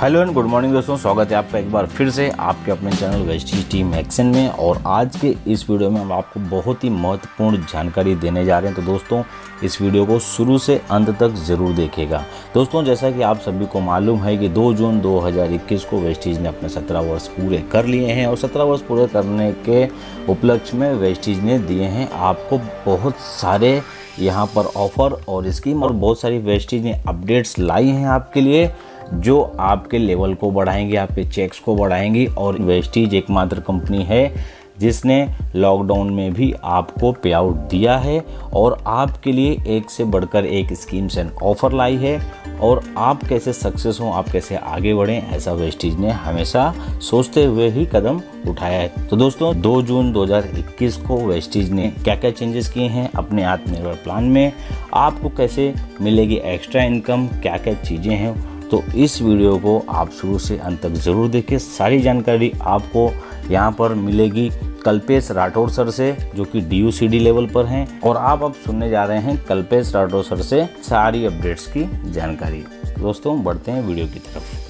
Hello and good morning दोस्तों, स्वागत है आपका एक बार फिर से आपके अपने चैनल वेस्टीज टीम एक्शन में। और आज के इस वीडियो में हम आपको बहुत ही महत्वपूर्ण जानकारी देने जा रहे हैं। तो दोस्तों इस वीडियो को शुरू से अंत तक ज़रूर देखिएगा। दोस्तों जैसा कि आप सभी को मालूम है कि 2 जून 2021 को वेस्टीज ने अपने 17 वर्ष पूरे कर लिए हैं और 17 वर्ष पूरे करने के उपलक्ष्य में वेस्टीज ने दिए हैं आपको बहुत सारे यहाँ पर ऑफ़र और स्कीम, और बहुत सारी वेस्टीज ने अपडेट्स लाई हैं आपके लिए जो आपके लेवल को बढ़ाएंगे, आपके चेक्स को बढ़ाएंगी। और वेस्टीज एकमात्र कंपनी है जिसने लॉकडाउन में भी आपको पे आउट दिया है और आपके लिए एक से बढ़कर एक स्कीम्स एंड ऑफ़र लाई है। और आप कैसे सक्सेस हों, आप कैसे आगे बढ़ें, ऐसा वेस्टीज ने हमेशा सोचते हुए ही कदम उठाया है। तो दोस्तों 2 जून 2021 को वेस्टीज ने क्या क्या चेंजेस किए हैं अपने आत्मनिर्भर प्लान में, आपको कैसे मिलेगी एक्स्ट्रा इनकम, क्या क्या चीज़ें हैं, तो इस वीडियो को आप शुरू से अंत तक ज़रूर देखें। सारी जानकारी आपको यहाँ पर मिलेगी कल्पेश राठौर सर से, जो कि DUCD लेवल पर हैं, और आप अब सुनने जा रहे हैं कल्पेश राठौर सर से सारी अपडेट्स की जानकारी। दोस्तों बढ़ते हैं वीडियो की तरफ।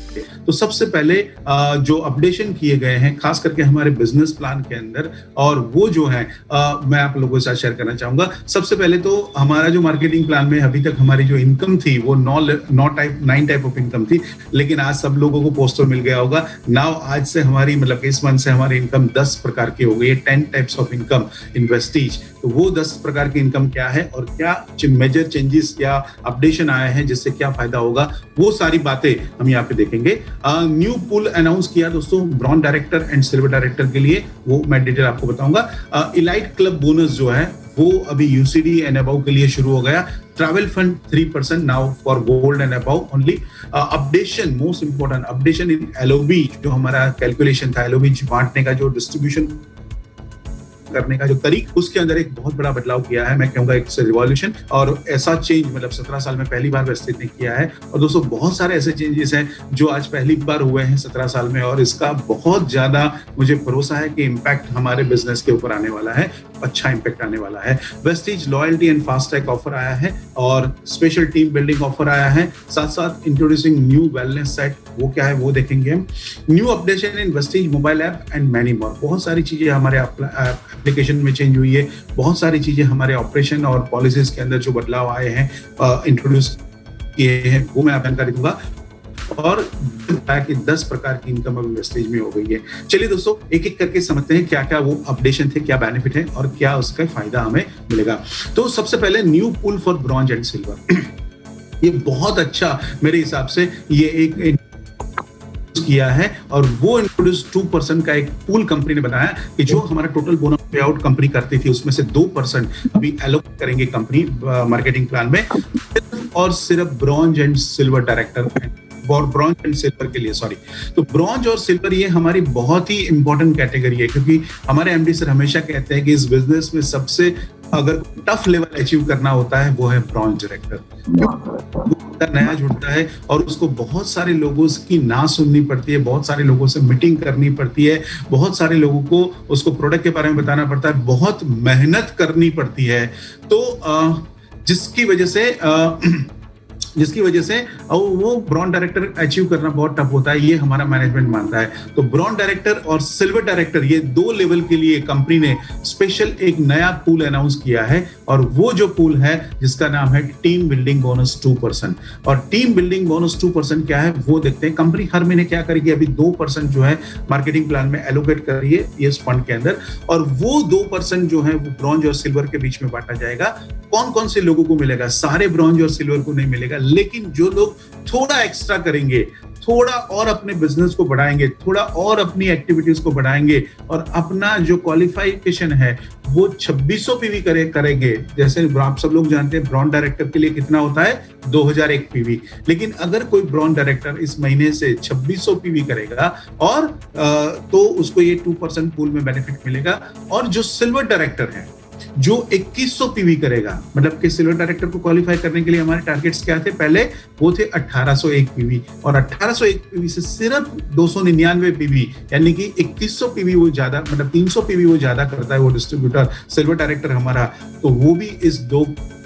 तो सबसे पहले जो अपडेशन किए गए हैं खास करके हमारे बिजनेस प्लान के अंदर, और वो जो है मैं आप लोगों के साथ शेयर करना चाहूंगा। सबसे पहले तो हमारा जो मार्केटिंग प्लान में अभी तक हमारी जो इनकम थी वो 9 टाइप ऑफ इनकम थी, लेकिन आज सब लोगों को पोस्टर मिल गया होगा। नाउ आज से हमारी मतलब इस मंथ से हमारी इनकम 10 प्रकार की हो गई है, 10 types of income in Vestige. तो वो 10 प्रकार की इनकम क्या है और क्या मेजर चेंजेस, क्या अपडेशन आए हैं, जिससे क्या फायदा होगा, वो सारी बातें हम यहाँ पे देखेंगे। न्यू पूल अनाउंस किया दोस्तों bronze director and silver director के लिए, वो मैं डिटेल आपको बताऊंगा। इलाइट क्लब बोनस जो है वो अभी UCD एंड अबव के लिए शुरू हो गया। Travel fund 3% now for gold and above only. Updation, most important updation in LOB, जो हमारा कैलकुलेशन था, LOB बांटने का जो डिस्ट्रीब्यूशन करने का जो तरीका, उसके अंदर एक बहुत बड़ा बदलाव किया है। मैं कहूंगा एक रिवॉल्यूशन, और ऐसा चेंज मतलब 17 साल में पहली बार वेस्टीज ने किया है। और दोस्तों बहुत सारे ऐसे चेंजेस हैं जो आज पहली बार हुए हैं 17 साल में, और इसका बहुत ज्यादा मुझे भरोसा है कि इम्पैक्ट हमारे बिजनेस के ऊपर आने वाला है, अच्छा इम्पैक्ट आने वाला है। Vestige loyalty and fast track offer आया है और स्पेशल टीम बिल्डिंग ऑफर आया है, साथ साथ इंट्रोड्यूसिंग न्यू वेलनेस सेट, वो क्या है वो देखेंगे हम। New updation in Vestige mobile app and many more. बहुत सारी चीजें हमारे एप्लीकेशन में चेंज हुई है, बहुत सारी चीजें हमारे ऑपरेशन और पॉलिसीज के अंदर जो बदलाव आए हैं, इंट्रोड्यूस किए हैं, वो मैं जानकारी दूंगा। और 10 प्रकार की इनकम अभी वेस्टीज में हो गई है। चलिए दोस्तों एक एक करके समझते हैं क्या क्या वो अपडेशन थे, क्या बेनिफिट है और क्या उसका फायदा हमें मिलेगा। तो सबसे पहले new pool for bronze and silver. ये बहुत अच्छा मेरे हिसाब से ये एक किया है, और वो इंट्रोड्यूस 2% का एक पूल कंपनी ने बनाया कि जो हमारा टोटल बोनस पे आउट कंपनी करती थी उसमें से 2% अभी एलोकेट करेंगे कंपनी मार्केटिंग प्लान में, और सिर्फ ब्रॉन्ज एंड सिल्वर डायरेक्टर और ब्रॉन्ज एंड सिल्वर के लिए, सॉरी। तो ब्रॉन्ज और सिल्वर ये हमारी बहुत ही इंपॉर्टेंट कैटेगरी है, क्योंकि हमारे MD सर हमेशा कहते हैं कि इस बिजनेस में सबसे अगर टफ लेवल अचीव करना होता है वो है ब्रॉन्ज डायरेक्टर। नया जुड़ता है और उसको बहुत सारे लोगों की ना सुननी पड़ती है, बहुत सारे लोगों से मीटिंग करनी पड़ती है, बहुत सारे लोगों को उसको प्रोडक्ट के बारे में बताना पड़ता है, बहुत मेहनत करनी पड़ती है। तो जिसकी वजह से वो ब्रॉन्ज डायरेक्टर अचीव करना बहुत टफ होता है, ये हमारा मैनेजमेंट मानता है। तो ब्रॉन्ज डायरेक्टर और सिल्वर डायरेक्टर ये 2 लेवल के लिए कंपनी ने स्पेशल एक नया पूल अनाउंस किया है, और वो जो पूल है जिसका नाम है टीम बिल्डिंग बोनस 2%। और टीम बिल्डिंग बोनस 2% क्या है वो देखते हैं। कंपनी हर महीने क्या करेगी, अभी 2% जो है मार्केटिंग प्लान में एलोकेट कर रही है इस फंड के अंदर, और वो 2% जो है वो ब्रॉन्ज और सिल्वर के बीच में बांटा जाएगा। कौन कौन से लोगों को मिलेगा? सारे ब्रॉन्ज और सिल्वर को नहीं मिलेगा, लेकिन जो लोग थोड़ा एक्स्ट्रा करेंगे, थोड़ा और अपने बिजनेस को बढ़ाएंगे, थोड़ा और अपनी एक्टिविटीज को बढ़ाएंगे, और अपना जो क्वालिफिकेशन है वो 2600 PV करेंगे। जैसे आप सब लोग जानते हैं ब्रॉन्ज डायरेक्टर के लिए कितना होता है, 2001 PV। लेकिन अगर कोई ब्रॉन्ज डायरेक्टर इस महीने से 2600 PV करेगा और तो उसको ये 2% पूल में बेनिफिट मिलेगा। और जो सिल्वर डायरेक्टर है जो 2100 PV करेगा, मतलब कि सिल्वर डायरेक्टर को क्वालिफाई करने के लिए हमारे टारगेट्स क्या थे पहले, वो थे 1801 PV, और 1801 PV से सिर्फ 299 PV यानी कि 2100 PV वो ज्यादा, मतलब 300 PV वो ज्यादा करता है वो डिस्ट्रीब्यूटर सिल्वर डायरेक्टर हमारा। तो वो भी इस 2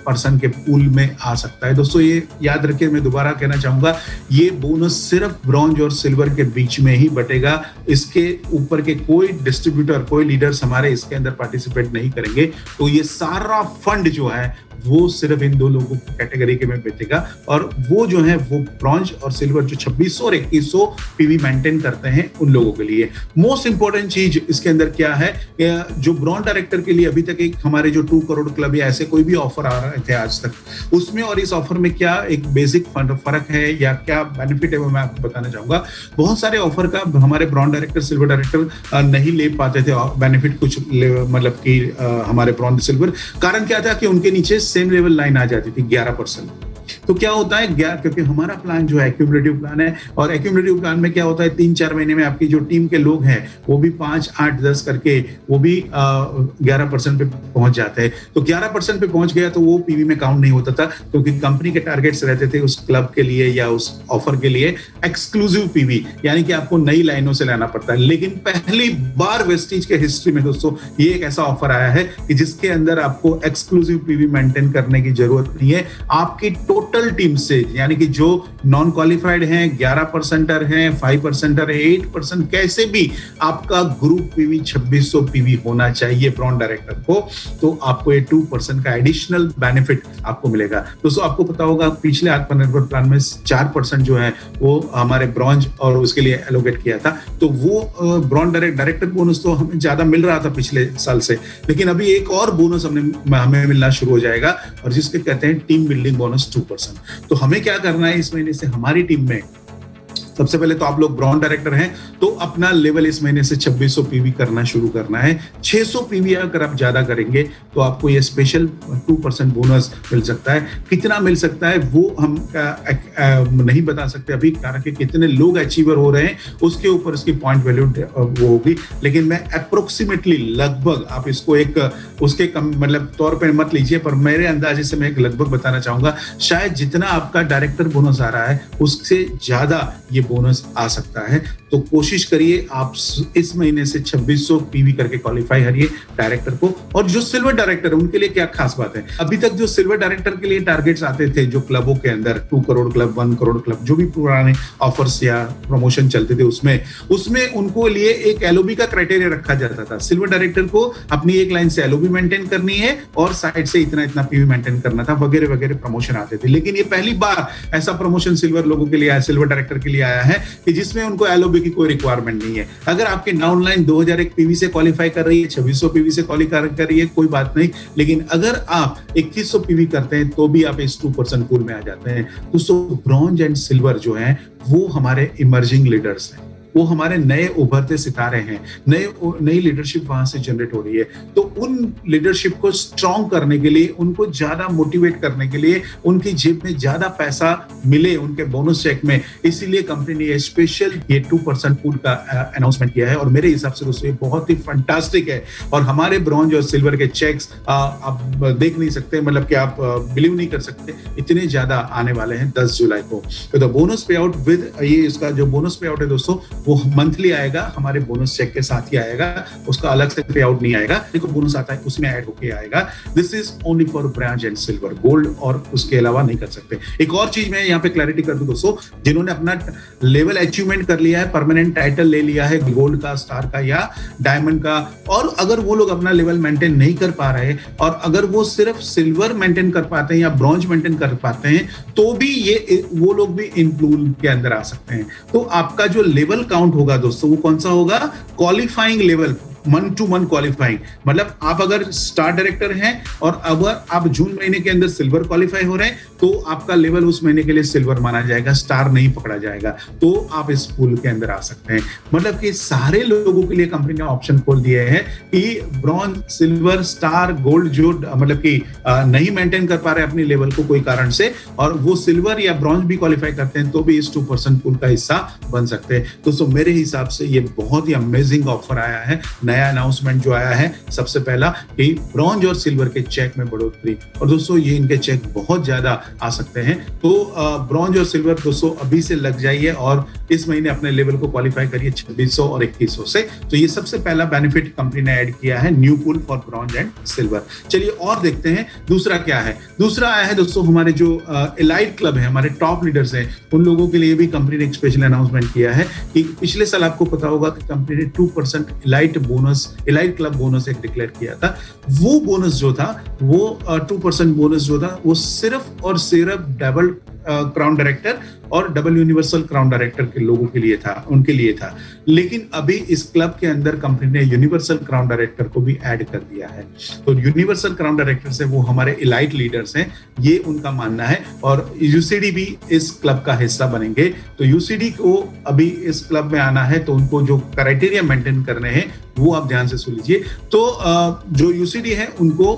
पर्सन के पूल में आ सकता है। दोस्तों ये याद रखिए, मैं दोबारा कहना चाहूंगा, ये बोनस सिर्फ ब्रॉन्ज और सिल्वर के बीच में ही बटेगा। इसके ऊपर के कोई डिस्ट्रीब्यूटर, कोई लीडर्स हमारे इसके अंदर पार्टिसिपेट नहीं करेंगे। तो ये सारा फंड जो है वो सिर्फ इन दो लोगों की कैटेगरी के में बचेगा, और वो जो है वो ब्रॉन्ज और सिल्वर जो 2600 और 2100 पीवी मेंटेन करते हैं उन लोगों के लिए। मोस्ट इंपॉर्टेंट चीज इसके अंदर क्या है, जो ब्रॉन्ज डायरेक्टर के लिए अभी तक एक हमारे जो 2 करोड़ क्लब या ऐसे कोई भी ऑफर आ रहे थे आज तक, उसमें और इस ऑफर में क्या एक बेसिक फर्क है या क्या बेनिफिट है वो मैं आपको बताना चाहूंगा। बहुत सारे ऑफर का हमारे ब्रॉन्ज डायरेक्टर, सिल्वर डायरेक्टर नहीं ले पाते थे बेनिफिट, कुछ मतलब कि हमारे ब्रॉन्ज सिल्वर। कारण क्या था कि उनके नीचे सेम लेवल लाइन आ जाती थी 11%। तो क्या होता है, क्योंकि हमारा प्लान जो है एक्यूमुलेटिव प्लान है, और एक्यूमुलेटिव प्लान में क्या होता है, 3-4 महीने में आपकी जो टीम के लोग हैं वो भी 5, 8, 10 करके वो भी 11% पे पहुंच जाते हैं। तो 11% पे पहुंच गया तो वो पीवी में काउंट नहीं होता था, क्योंकि कंपनी के टारगेट्स रहते थे उस क्लब के लिए या उस ऑफर के लिए एक्सक्लूसिव पीवी, यानी कि आपको नई लाइनों से लाना पड़ता है। लेकिन पहली बार वेस्टीज के हिस्ट्री में दोस्तों ये एक ऐसा ऑफर आया है कि जिसके अंदर आपको एक्सक्लूसिव पीवी मेंटेन करने की जरूरत नहीं है। आपकी टोटल टीम से, यानी कि जो नॉन क्वालिफाइड हैं, 11%er हैं, 5%er है, 8%, कैसे भी आपका ग्रुप पीवी 2600 पीवी होना चाहिए ब्रॉन्ज डायरेक्टर को, तो आपको ये 2% का एडिशनल बेनिफिट आपको मिलेगा। दोस्तों आपको पता होगा पिछले आत्मनिर्भर प्लान में 4% जो है वो हमारे ब्रॉन्ज और उसके लिए एलोकेट किया था। तो वो ब्रॉन्ज डायरेक्टर बोनस तो हमें ज्यादा मिल रहा था पिछले साल से, लेकिन अभी एक और बोनस हमें मिलना शुरू हो जाएगा, और जिसके कहते हैं टीम बिल्डिंग बोनस 2%। तो हमें क्या करना है इस महीने से हमारी टीम में, सबसे पहले तो आप लोग ब्रॉन्ज डायरेक्टर हैं तो अपना लेवल इस महीने से 2600 पीवी करना शुरू करना है। 600 पीवी अगर आप ज्यादा करेंगे तो आपको ये स्पेशल 2% बोनस मिल सकता है। कितना मिल सकता है वो हम नहीं बता सकते अभी, कारण कि कितने लोग अचीवर हो रहे हैं उसके ऊपर इसकी पॉइंट वैल्यू वो होगी, लेकिन मैं अप्रोक्सीमेटली लगभग, आप इसको एक उसके कम मतलब तौर पर मत लीजिए, पर मेरे अंदाजे से मैं एक लगभग बताना चाहूंगा, शायद जितना आपका डायरेक्टर बोनस आ रहा है उससे ज्यादा ये बोनस आ सकता है। तो कोशिश करिए आप इस महीने से 2600 पीवी करके क्वालिफाई करिए डायरेक्टर को। और जो सिल्वर डायरेक्टर है उनके लिए क्या खास बात है, अभी तक जो सिल्वर डायरेक्टर के लिए टारगेट्स आते थे जो क्लबों के अंदर 2 करोड़ क्लब, 1 करोड़ क्लब, जो भी पुराने ऑफर्स या प्रमोशन चलते थे उसमें उनको लिए एक एलओबी का क्राइटेरिया रखा जाता था। सिल्वर डायरेक्टर को अपनी एक लाइन से एलओबी मेंटेन करनी है और साइड से इतना पीवी मेंटेन करना था, वगैरह वगैरह प्रमोशन आते थे। लेकिन ये पहली बार ऐसा प्रमोशन सिल्वर लोगों के लिए आया, सिल्वर डायरेक्टर के लिए आया है कि जिसमें उनको एलओबी की कोई रिक्वायरमेंट नहीं है। अगर आपकी डाउनलाइन 2001 पीवी से क्वालिफाई कर रही है, 2600 पीवी से क्वालिफाई कर रही है, कोई बात नहीं, लेकिन अगर आप 2100 पीवी करते हैं तो भी आप इस 2% पूल में आ जाते हैं। तो ब्रॉन्ज एंड सिल्वर जो है वो हमारे इमर्जिंग लीडर्स हैं, वो हमारे नए उभरते सितारे हैं, नई लीडरशिप वहां से जनरेट हो रही है। तो उन लीडरशिप को स्ट्रॉन्ग करने के लिए, उनको ज्यादा मोटिवेट करने के लिए, उनकी जेब में ज्यादा पैसा मिले उनके बोनस चेक में, इसीलिए कंपनी ने ये स्पेशल 2% पूल का अनाउंसमेंट किया है। और मेरे हिसाब से दोस्तों ये बहुत ही फंटास्टिक है। और हमारे ब्रॉन्ज और सिल्वर के चेक्स आप देख नहीं सकते, मतलब कि आप बिलीव नहीं कर सकते, इतने ज्यादा आने वाले हैं 10 जुलाई को। तो द बोनस पे आउट विद ये इसका जो बोनस पे आउट है दोस्तों वो मंथली आएगा, हमारे बोनस चेक के साथ ही आएगा, उसका अलग से पे आउट नहीं आएगा। देखो बोनस आता है उसमें ऐड होके आएगा। This is only for bronze and silver, gold और उसके अलावा नहीं कर सकते। एक और चीज मैं यहाँ पे क्लैरिटी कर दूं दोस्तों, जिन्होंने अपना लेवल अचीवमेंट कर लिया है, परमानेंट टाइटल ले लिया है गोल्ड का, स्टार का या डायमंड का, और अगर वो लोग अपना लेवल मेंटेन नहीं कर पा रहे और अगर वो सिर्फ सिल्वर मेंटेन कर पाते हैं या ब्रॉन्ज मेंटेन कर पाते हैं तो भी ये वो लोग भी इन पूल के अंदर आ सकते हैं। तो आपका जो लेवल काउंट होगा दोस्तों वो कौन सा होगा, क्वालिफाइंग लेवल, 1 to 1 क्वालिफाइंग। मतलब आप अगर स्टार डायरेक्टर हैं और अगर आप जून महीने के अंदर सिल्वर क्वालिफाई हो रहे हैं तो आपका लेवल उस महीने के लिए सिल्वर माना जाएगा, स्टार नहीं पकड़ा जाएगा, तो आप इस पूल के अंदर आ सकते हैं। मतलब कि सारे लोगों के लिए कंपनी ने ऑप्शन खोल दिए हैं कि ब्रॉन्ज, सिल्वर, स्टार, गोल्ड जो मतलब कि नहीं मेंटेन कर पा रहे अपनी लेवल को कोई कारण से, और वो सिल्वर या ब्रॉन्ज भी क्वालिफाई करते हैं तो भी इस 2% पूल का हिस्सा बन सकते हैं। दोस्तों मेरे हिसाब से ये बहुत ही अमेजिंग ऑफर आया है, नया नया अनाउंसमेंट जो आया है सबसे पहला कि ब्रॉन्ज और सिल्वर के चेक में बढ़ोतरी। और दोस्तों ये इनके चेक बहुत ज्यादा आ सकते हैं, तो ब्रॉन्ज और सिल्वर दोस्तों अभी से लग जाइए और इस महीने अपने लेवल को क्वालिफाई करिए 2600 और 2100 से। तो ये सबसे पहला बेनिफिट कंपनी ने ऐड किया है, new pool for bronze and silver. चलिए और देखते हैं दूसरा क्या है। दूसरा आया है दोस्तों हमारे जो एलाइट क्लब है, हमारे टॉप लीडर्स हैं, उन लोगों के लिए भी कंपनी ने एक स्पेशल अनाउंसमेंट किया है कि पिछले साल आपको पता होगा कि कंपनी ने 2% एलाइट क्लब बोनस एक डिक्लेयर किया था। वो बोनस जो था वो 2% बोनस जो था वो सिर्फ और सिर्फ डबल क्राउन डायरेक्टर और डबल यूनिवर्सल क्राउन डायरेक्टर के लोगों के लिए था, उनके लिए था। लेकिन अभी इस क्लब के अंदर कंपनी ने यूनिवर्सल क्राउन डायरेक्टर को भी ऐड कर दिया है। तो यूनिवर्सल क्राउन डायरेक्टर से वो हमारे एलाइट लीडर्स हैं, ये उनका मानना है। और यूसीडी भी इस क्लब का हिस्सा बनेंगे। तो यूसीडी को अभी इस क्लब में आना है तो उनको जो क्राइटेरिया मेंटेन करने हैं वो आप ध्यान से सुन लीजिए। तो जो यूसीडी है उनको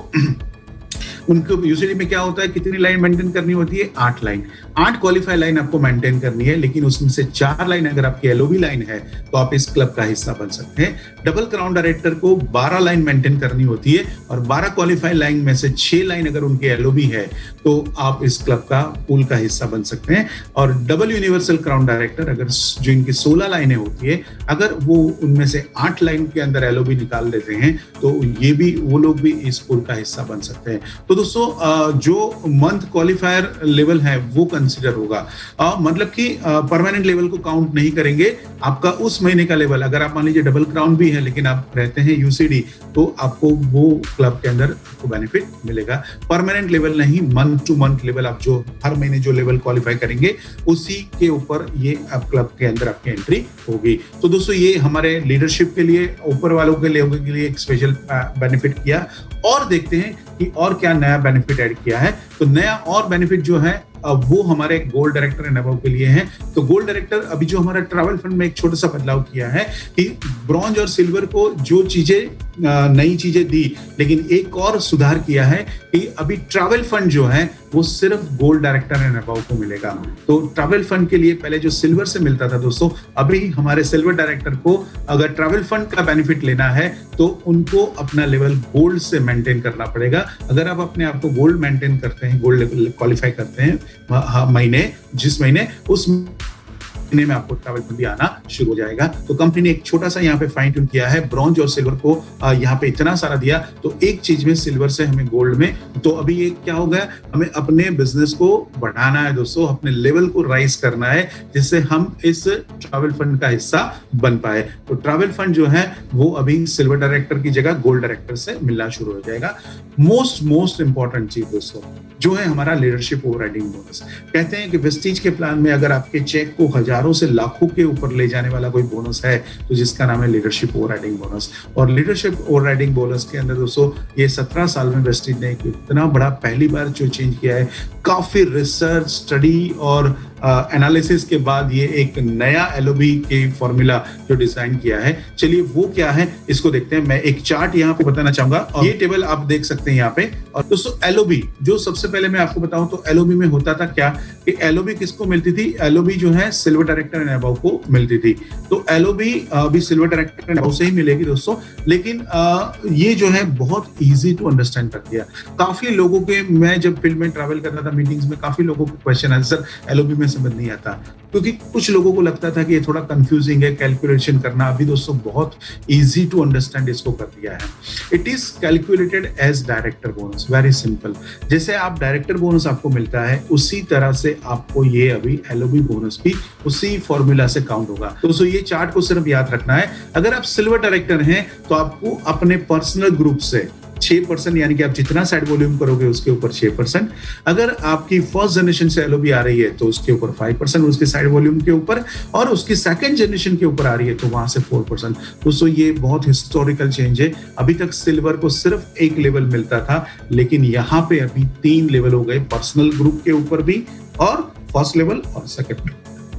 यूसीडी में क्या होता है, कितनी लाइन मेंटेन करनी होती है? 8 लाइन, 8 क्वालिफाई लाइन आपको मेंटेन करनी है। लेकिन उसमें से 4 लाइन अगर आपकी एलओबी लाइन है तो आप इस क्लब का हिस्सा बन सकते हैं। डबल क्राउन डायरेक्टर को 12 लाइन मेंटेन करनी होती है और 12 क्वालिफाई लाइन में से 6 लाइन अगर उनकी एलओबी है तो आप इस क्लब का पूल का हिस्सा बन सकते हैं। और डबल यूनिवर्सल क्राउन डायरेक्टर अगर जो इनकी 16 लाइनें होती है, अगर वो उनमें से 8 लाइन के अंदर एलओबी निकाल देते हैं तो ये भी वो लोग भी इस पूल का हिस्सा बन सकते हैं। तो दोस्तों जो मंथ क्वालिफायर लेवल है वो कंसीडर होगा, मतलब कि परमानेंट लेवल को काउंट नहीं करेंगे। आपका उस महीने का लेवल, अगर आप मान लीजिए डबल क्राउन भी है लेकिन आप रहते हैं यूसीडी, तो आपको वो क्लब के अंदर आपको बेनिफिट मिलेगा। परमानेंट लेवल नहीं, मंथ टू मंथ लेवल, आप जो हर महीने जो लेवल क्वालिफाई करेंगे उसी के ऊपर ये आप क्लब के अंदर आपकी एंट्री होगी। तो दोस्तों ये हमारे लीडरशिप के लिए, ऊपर वालों के लिए एक स्पेशल बेनिफिट किया। और देखते हैं कि और क्या नया बेनिफिट ऐड किया है। तो नया और बेनिफिट जो है वो हमारे गोल्ड डायरेक्टर एंड अबव के लिए है। तो गोल्ड डायरेक्टर अभी जो हमारा ट्रैवल फंड में एक छोटा सा बदलाव किया है कि ब्रॉन्ज और सिल्वर को जो चीजें नई चीजें दी, लेकिन एक और सुधार किया है कि अभी ट्रैवल फंड जो है वो सिर्फ गोल्ड डायरेक्टर एंड अबव को मिलेगा। तो ट्रैवल फंड के लिए पहले जो सिल्वर से मिलता था दोस्तों, अभी हमारे सिल्वर डायरेक्टर को अगर ट्रैवल फंड का बेनिफिट लेना है तो उनको अपना लेवल गोल्ड से मेंटेन करना पड़ेगा। अगर आप अपने आप को गोल्ड मेंटेन करते हैं, गोल्ड क्वालिफाई करते हैं महीने, जिस महीने उस महीने में आपको ट्रैवल फंड भी आना शुरू हो जाएगा। तो कंपनी ने एक छोटा सा यहाँ पे फाइन ट्यून किया है, ब्रॉन्ज और सिल्वर को यहाँ पे इतना सारा दिया तो एक चीज में सिल्वर से हमें गोल्ड में। तो अभी ये क्या हो गया, हमें अपने बिजनेस को बढ़ाना है दोस्तों, अपने लेवल को राइज करना है जिससे हम इस ट्रैवल फंड का हिस्सा बन पाए। तो ट्रैवल फंड जो है वो अभी सिल्वर डायरेक्टर की जगह गोल्ड डायरेक्टर से मिलना शुरू हो जाएगा। मोस्ट इंपॉर्टेंट चीज दोस्तों जो है हमारा लीडरशिप ओवरराइडिंग बोनस। कहते हैं कि वेस्टीज के प्लान में अगर आपके चेक को हजारों से लाखों के ऊपर ले जाने वाला कोई बोनस है तो जिसका नाम है लीडरशिप ओवरराइडिंग बोनस। और लीडरशिप ओवरराइडिंग बोनस के अंदर दोस्तों ये 17 साल में वेस्टीज ने इतना बड़ा पहली बार जो चेंज किया है, काफी रिसर्च स्टडी और एनालिसिस के बाद ये एक नया एलओबी के फॉर्मूला जो डिजाइन किया है। चलिए वो क्या है इसको देखते हैं। मैं एक चार्ट यहाँ पे बताना चाहूंगा और ये टेबल आप देख सकते हैं यहाँ पे। और दोस्तों एलओबी जो सबसे पहले मैं आपको बताऊं तो एलओबी में होता था क्या कि एलओबी किसको मिलती थी, एलओबी जो है सिल्वर डायरेक्टर एंड अबव को मिलती थी। तो एलओबी अभी सिल्वर डायरेक्टर एंड अबव से ही मिलेगी दोस्तों। लेकिन ये जो है बहुत इजी टू अंडरस्टैंड कर दिया। काफी लोगों के, मैं जब फील्ड में ट्रैवल करता था मीटिंग्स में, काफी लोगों को क्वेश्चन आंसर एलओबी में समझ नहीं आता क्योंकि कुछ लोगों को लगता था कि ये थोड़ा कंफ्यूजिंग है कैलकुलेशन करना। अभी दोस्तों बहुत इजी टू अंडरस्टैंड इसको कर दिया है। It is calculated as director bonus, very simple. जैसे आप डायरेक्टर बोनस आपको मिलता है उसी तरह से आपको ये अभी एलओबी बोनस भी उसी फॉर्मूला से काउंट होगा। दोस्तों ये चार्ट को सिर्फ याद रखना है। अगर आप सिल्वर डायरेक्टर हैं तो आपको अपने पर्सनल ग्रुप से 6%, यानी कि आप जितना साइड वॉल्यूम करोगे उसके ऊपर 6%। अगर आपकी फर्स्ट जनरेशन से एलओबी आ रही है तो उसके ऊपर 5% उसके साइड वॉल्यूम के ऊपर, और उसकी सेकंड जनरेशन के ऊपर आ रही है तो वहां से 4%। दोस्तों ये बहुत हिस्टोरिकल चेंज है। अभी तक सिल्वर को सिर्फ एक लेवल मिलता था, लेकिन यहाँ पे अभी 3 लेवल हो गए, पर्सनल ग्रुप के ऊपर भी और फर्स्ट लेवल और सेकंड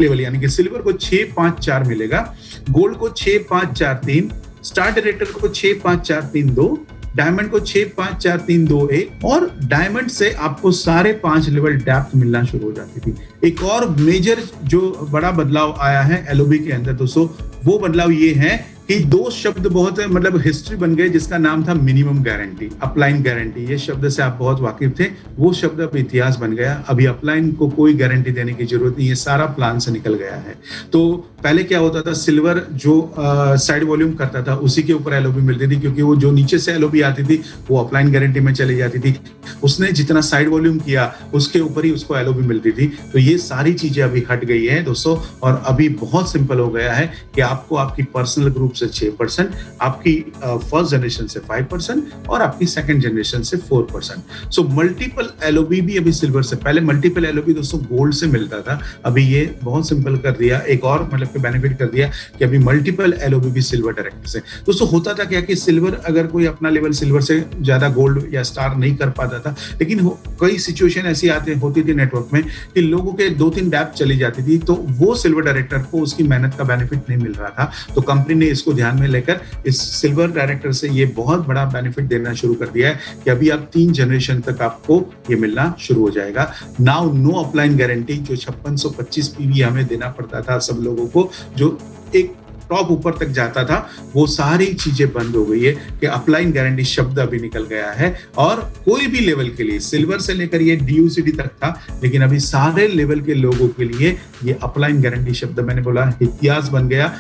लेवल। यानी कि सिल्वर को 6, 5, 4 मिलेगा, गोल्ड को 6, 5, 4, 3, स्टार डायरेक्टर को 6, 5, 4, 3, 2, डायमंड को 6, 5, 4, 3, 2, 1, और डायमंड से आपको सारे 5 लेवल डेप्थ मिलना शुरू हो जाती थी। एक और मेजर जो बड़ा बदलाव आया है एलओबी के अंदर दोस्तों, वो बदलाव ये है कि दो शब्द बहुत मतलब हिस्ट्री बन गए, जिसका नाम था मिनिमम गारंटी, अपलाइन गारंटी। ये शब्द से आप बहुत वाकिफ थे, वो शब्द अब इतिहास बन गया। अभी अपलाइन को कोई गारंटी देने की जरूरत नहीं, ये सारा प्लान से निकल गया है। तो पहले क्या होता था, सिल्वर जो साइड वॉल्यूम करता था उसी के ऊपर एलओबी मिलती थी, क्योंकि वो जो नीचे से एलओबी आती थी वो अपलाइन गारंटी में चली जाती थी। उसने जितना साइड वॉल्यूम किया उसके ऊपर ही उसको एलओबी मिलती थी। तो ये सारी चीजें अभी हट गई है दोस्तों, और अभी बहुत सिंपल हो गया है कि आपको आपकी पर्सनल ग्रुप से 6%, आपकी फर्स्ट जनरेशन से 5% और आपकी सेकंड जनरेशन से 4%। सो मल्टीपल एलओबी भी अभी सिल्वर से, पहले मल्टीपल एलओबी दोस्तों गोल्ड से मिलता था, अभी ये बहुत सिंपल कर दिया, एक और मतलब बेनिफिट कर दिया कि अभी मल्टीपल एलओबी भी सिल्वर डायरेक्टर से। दोस्तों होता था क्या कि सिल्वर, अगर कोई अपना लेवल सिल्वर से ज्यादा गोल्ड या स्टार नहीं कर पाता था, लेकिन कई सिचुएशन ऐसी होती थी नेटवर्क में कि लोगों के 2-3 डैप चली जाती थी, तो वो सिल्वर डायरेक्टर को उसकी मेहनत का बेनिफिट नहीं मिल रहा था। तो कंपनी ने इसको ध्यान में लेकर इस सिल्वर डायरेक्टर से ये बहुत बड़ा बेनिफिट देना शुरू कर दिया है कि अभी आप 3 जनरेशन तक आपको ये मिलना शुरू हो जाएगा। नाउ नो अपलाइन गारंटी, जो 5625 पीवी हमें देना पड़ता था सब लोगों को, जो एक टॉप ऊपर तक जाता था, वो सारी चीजें बंद हो गई है कि अपलाइन गारंटी शब्द अभी निकल गया है। और कोई भी लेवल के लिए, सिल्वर से लेकर ये डीयूसीडी तक था, लेकिन अभी सारे लेवल के लोगों के लिए ये अपलाइन गारंटी शब्द, मैंने बोला इतिहास बन गया,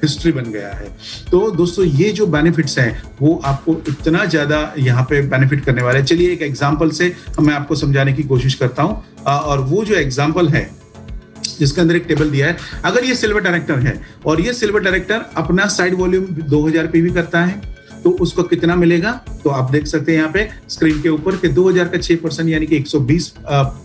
हिस्ट्री बन गया है। तो दोस्तों ये जो बेनिफिट्स हैं वो आपको इतना ज्यादा यहाँ पे बेनिफिट करने वाले हैं। चलिए एक एग्जाम्पल से मैं आपको समझाने की कोशिश करता हूँ, और वो जो एग्जाम्पल है जिसके अंदर एक टेबल दिया है, अगर ये सिल्वर डायरेक्टर है और ये सिल्वर डायरेक्टर अपना साइड वॉल्यूम 2000 पीवी करता है, तो उसको कितना मिलेगा? तो आप देख सकते हैं यहाँ पे स्क्रीन के ऊपर कि 2000 का 6% यानी कि 120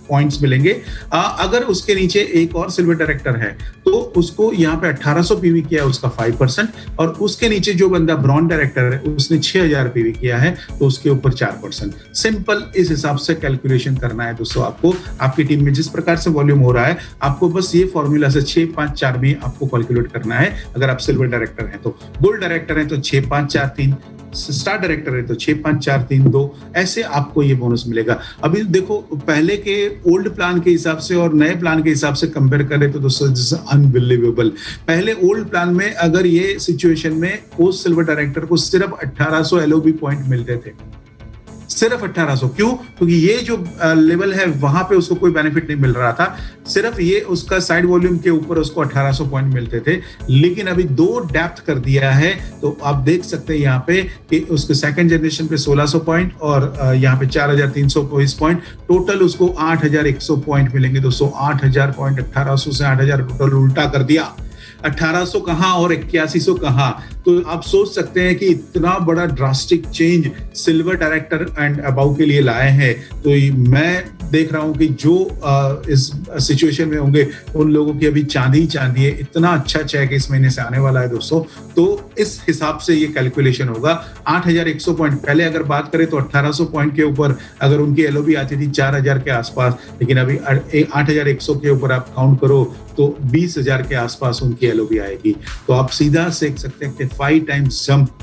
पॉइंट्स मिलेंगे। अगर उसके नीचे एक और सिल्वर डायरेक्टर है तो उसको यहाँ पे 1800 पीवी किया है, उसका 5%, और उसके नीचे जो बंदा ब्रॉन्ज डायरेक्टर है उसने 6000 पीवी किया है तो उसके ऊपर 4%। सिंपल इस हिसाब से कैलकुलेशन करना है दोस्तों आपको। आपकी टीम में जिस प्रकार से वॉल्यूम हो रहा है, आपको बस ये फॉर्मूला से 6-5-4 में आपको कैलकुलेट करना है। अगर आप सिल्वर डायरेक्टर हैं तो, गोल्ड डायरेक्टर है तो 6-5-4-3, स्टार डायरेक्टर है तो 6-5-4-3-2, ऐसे आपको ये बोनस मिलेगा। अभी देखो पहले के ओल्ड प्लान के हिसाब से और नए प्लान के हिसाब से कंपेयर करें तो दोस्तों दिस इज अनबिलीवेबल। पहले ओल्ड प्लान में अगर ये सिचुएशन में उस सिल्वर डायरेक्टर को सिर्फ 1800 एलओबी पॉइंट मिलते थे, सिर्फ 1800। क्यों? क्योंकि ये जो लेवल है वहां पे उसको कोई बेनिफिट नहीं मिल रहा था, सिर्फ ये उसका साइड वॉल्यूम के ऊपर उसको 1800 पॉइंट मिलते थे। लेकिन अभी 2 डेप्थ कर दिया है, तो आप देख सकते हैं यहाँ पे कि उसके सेकंड जनरेशन पे 1600 पॉइंट और यहाँ पे 4320 पॉइंट, टोटल उसको 8100 पॉइंट मिलेंगे दोस्तों। 8000 पॉइंट, 1800 से 8000 टोटल उल्टा कर दिया। 1800 कहां और 8100 कहां? तो आप सोच सकते हैं कि इतना बड़ा drastic change silver director and अबाउ के लिए लाए हैं। तो मैं देख रहा हूं कि जो इस सिचुएशन में होंगे उन लोगों की अभी चांदी ही चांदी है। इतना अच्छा चेक इस महीने से आने वाला है दोस्तों। तो इस हिसाब से ये कैलकुलेशन होगा। 8100 पॉइंट, पहले अगर बात करें तो 1800 पॉइंट के ऊपर अगर उनकी एलओबी आती थी 4000 के आसपास, लेकिन अभी 8100 के ऊपर आप काउंट करो तो 20000 के आसपास उनकी एलओबी आएगी। तो आप सीधा देख सकते हैं कि 5 टाइम्स जंप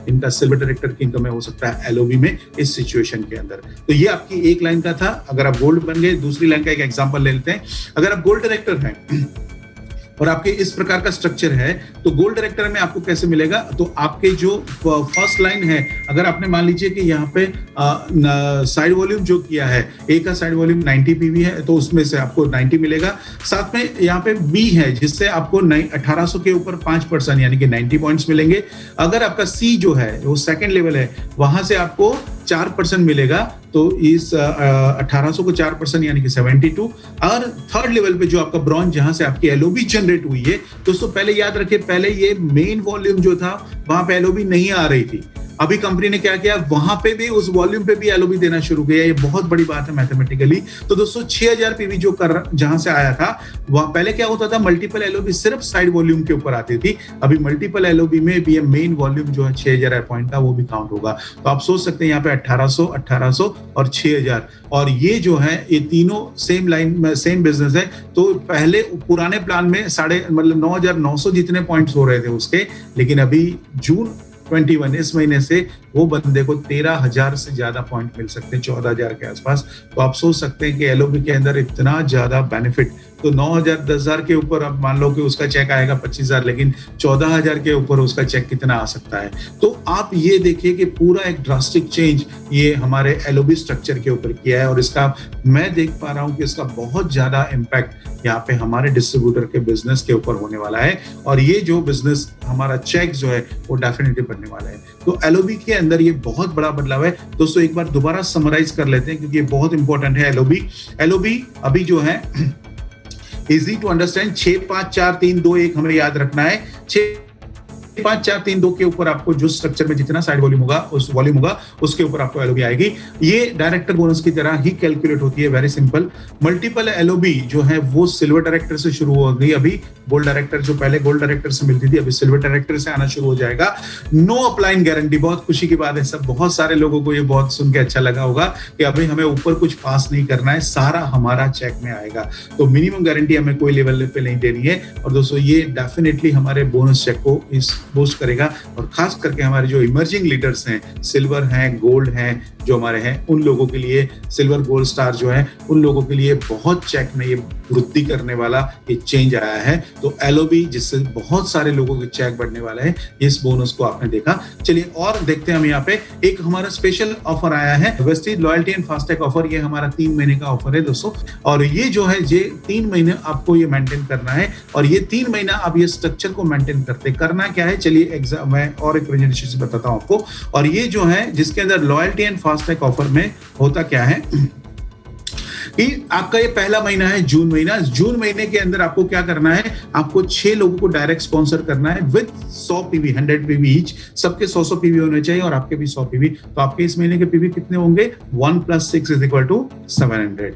इनका सिल्वर डायरेक्टर की इनकम में हो सकता है एलओबी में इस सिचुएशन के अंदर। तो ये आपकी एक लाइन का था। अगर आप गोल्ड बन गए, दूसरी लाइन का एक एग्जांपल ले लेते हैं। अगर आप गोल्ड डायरेक्टर हैं और आपके इस प्रकार का स्ट्रक्चर है तो गोल्ड डायरेक्टर में आपको कैसे मिलेगा? तो आपके जो फर्स्ट लाइन है, अगर आपने मान लीजिए कि यहाँ पे साइड वॉल्यूम जो किया है, ए का साइड वॉल्यूम 90 पीवी है तो उसमें से आपको 90 मिलेगा। साथ में यहाँ पे बी है जिससे आपको 1800 के ऊपर 5% यानी कि 90 पॉइंट्स मिलेंगे। अगर आपका सी जो है वो सेकेंड लेवल है, वहां से आपको 4% मिलेगा। तो इस 1800 को 4% यानी कि 72। और थर्ड लेवल पे जो आपका ब्रॉन्ज, जहां से आपकी एलओबी जनरेट हुई है दोस्तों, पहले याद रखिए, पहले ये मेन वॉल्यूम जो था वहां पे एलओबी नहीं आ रही थी। अभी कंपनी ने क्या किया, वहां पे भी उस वॉल्यूम पे भी एलओबी देना शुरू किया। ये बहुत बड़ी बात है मैथमेटिकली। तो दोस्तों 6000 पीवी जो जहां से आया था, वहां पहले क्या होता था, मल्टीपल एलओबी सिर्फ साइड वॉल्यूम के ऊपर आती थी। अभी मल्टीपल एलओबी में भी मेन वॉल्यूम जो है 6000 पॉइंट का वो भी काउंट होगा। तो आप सोच सकते हैं यहाँ पे 1800, 1800 और 6000, और ये जो है ये तीनों सेम लाइन में सेम बिजनेस है। तो पहले पुराने प्लान में 9900 जितने पॉइंट्स हो रहे थे उसके, लेकिन अभी जून 21 इस महीने से वो बंदे को 13,000 से ज्यादा पॉइंट मिल सकते हैं, 14,000 के आसपास। तो आप सोच सकते हैं कि एलओबी के अंदर इतना ज्यादा बेनिफिट। तो 9,000 10,000 के ऊपर अब मान लो कि उसका चेक आएगा 25,000, लेकिन 14,000 के ऊपर उसका चेक कितना आ सकता है। तो आप ये देखिए कि पूरा एक ड्रास्टिक चेंज ये हमारे एलओबी स्ट्रक्चर के ऊपर किया है, और इसका मैं देख पा रहा हूँ कि इसका बहुत ज्यादा इम्पैक्ट यहाँ पे हमारे डिस्ट्रीब्यूटर के बिजनेस के ऊपर होने वाला है, और ये जो बिजनेस हमारा चेक जो है वो डेफिनेटली बढ़ने वाला है। तो एलओबी के अंदर ये बहुत बड़ा बदलाव है। दोस्तों एक बार दोबारा समराइज कर लेते हैं, क्योंकि ये बहुत इंपॉर्टेंट है। एलओबी अभी जो है इजी टू अंडरस्टैंड, 6 5 4 3 2 1 हमें याद रखना है। 6 5 4 3 2 के ऊपर आपको जो स्ट्रक्चर में जितना साइड वॉल्यूम होगा, उस वॉल्यूम होगा, उसके ऊपर आपको एलओबी आएगी। ये डायरेक्टर बोनस की तरह ही कैलकुलेट होती है, वेरी सिंपल। मल्टीपल एलओबी जो है वो सिल्वर डायरेक्टर से शुरू हो गई, अभी गोल्ड डायरेक्टर जो पहले गोल्ड डायरेक्टर से मिलती थी, अभी सिल्वर डायरेक्टर से आना शुरू हो जाएगा। नो अप्लाइन गारंटी, बहुत खुशी की बात है, सब बहुत सारे लोगों को ये बहुत सुन के अच्छा लगा होगा कि अभी हमें ऊपर कुछ पास नहीं करना है, सारा हमारा चेक में आएगा। तो मिनिमम गारंटी हमें कोई लेवल पे नहीं देनी है। और दोस्तों ये डेफिनेटली हमारे बोनस चेक को इस बूस्ट करेगा, और खास करके हमारे जो इमर्जिंग लीडर्स हैं, सिल्वर हैं, गोल्ड हैं, जो हमारे हैं, उन लोगों के लिए, सिल्वर गोल्ड स्टार जो है, उन लोगों के लिए बहुत चेक में ये वृद्धि करने वाला ये चेंज आया है। तो एलओबी जिससे बहुत सारे लोगों के चेक बढ़ने वाले हैं, इस बोनस को आपने देखा। चलिए और देखते हैं हम यहाँ पे एक हमारा स्पेशल ऑफर आया है, Vestige loyalty and FASTag offer. ये हमारा 3 महीने का ऑफर है दोस्तों, और ये जो है ये 3 महीने आपको ये मेंटेन करना है, और ये 3 महीना आप ये स्ट्रक्चर को मेंटेन करना क्या है, चलिए एग्जाम मैं और एक प्रेजेंटेशन से बताता हूं आपको। और ये जो है जिसके अंदर लॉयल्टी एंड फास्टैग ऑफर में होता क्या है कि आपका ये पहला महीना है जून महीना। जून महीने के अंदर आपको क्या करना है, आपको 6 लोगों को डायरेक्ट स्पॉन्सर करना है विद 100 पीवी, 100 पीवी ईच, सबके 100 पीवी होने चाहिए, और आपके भी 100 पीवी। तो आपके इस महीने के पीवी कितने होंगे, 1 + 6 = 700।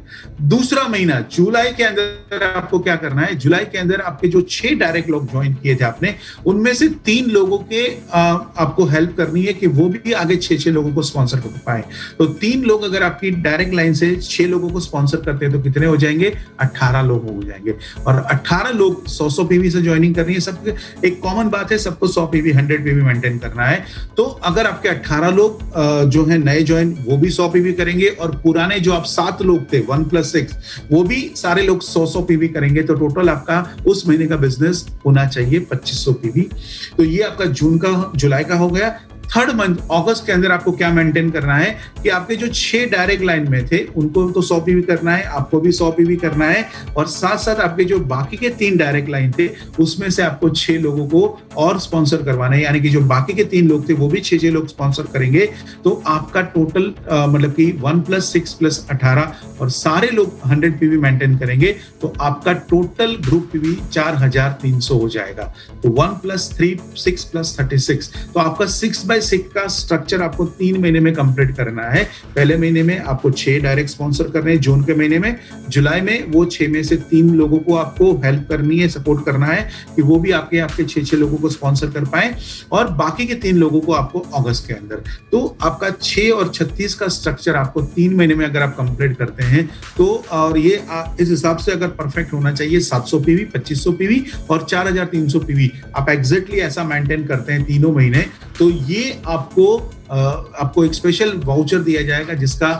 दूसरा महीना जुलाई के अंदर आपको क्या करना है, जुलाई के अंदर आपके जो 6 डायरेक्ट लोग ज्वाइन किए थे आपने, उनमें से 3 लोगों के आपको हेल्प करनी है कि वो भी आगे 6 लोगों को स्पॉन्सर कर पाए। तो 3 लोग अगर आपकी डायरेक्ट लाइन से 6 लोगों को स्पॉन्सर करते हैं तो कितने हो जाएंगे, 18 लोग हो जाएंगे। और 18 लोग 100 पीवी से ज्वाइनिंग करनी है। सबके एक कॉमन बात है, सबको 100 पीवी 100 पीवी मेंटेन करना है। तो अगर आपके 18 लोग जो है नए ज्वाइन, वो भी 100 पीवी करेंगे, और पुराने जो आप 7 लोग थे 1 + 6, वो भी सारे लोग 100 पीवी करेंगे। तो टोटल आपका उस महीने का बिजनेस होना चाहिए 2500 पीवी। तो ये आपका जून का, जुलाई का हो गया। थर्ड मंथ अगस्त के अंदर आपको क्या मेंटेन करना है कि आपके जो 6 डायरेक्ट लाइन में थे उनको तो 100 पीवी करना है, आपको भी 100 पीवी करना है, और साथ साथ आपके जो बाकी के 3 डायरेक्ट लाइन थे उसमें से आपको 6 लोगों को और स्पॉन्सर करवाना है, यानी कि जो बाकी के 3 लोग थे वो भी 6 लोग स्पॉन्सर करेंगे। तो आपका टोटल मतलब कि 1 + 6 + 18, और सारे लोग 100 पीवी मेंटेन करेंगे, तो आपका टोटल ग्रुप पीवी 4300 हो जाएगा। तो 1 + 3 6 + 36, तो आपका 6/6 का स्ट्रक्चर आपको 3 महीने में कंप्लीट करना है। पहले महीने में आपको 6 डायरेक्ट स्पॉन्सर करने हैं, जून के महीने में, जुलाई में वो 6 में से 3 लोगों को आपको हेल्प करनी है, सपोर्ट करना है कि वो भी आपके 6 लोगों को स्पॉन्सर कर पाए, और बाकी के 3 लोगों को आपको अगस्त के अंदर। तो आपका 6 और 36 का स्ट्रक्चर आपको 3 महीने में अगर आप कंप्लीट करते हैं तो, और ये इस हिसाब से अगर परफेक्ट होना चाहिए, 700 पीवी, 2500 पीवी और 4300 पीवी, आप एग्जैक्टली ऐसा मेंटेन करते हैं तीनों महीने, तो ये आपको एक स्पेशल वाउचर दिया जाएगा जिसका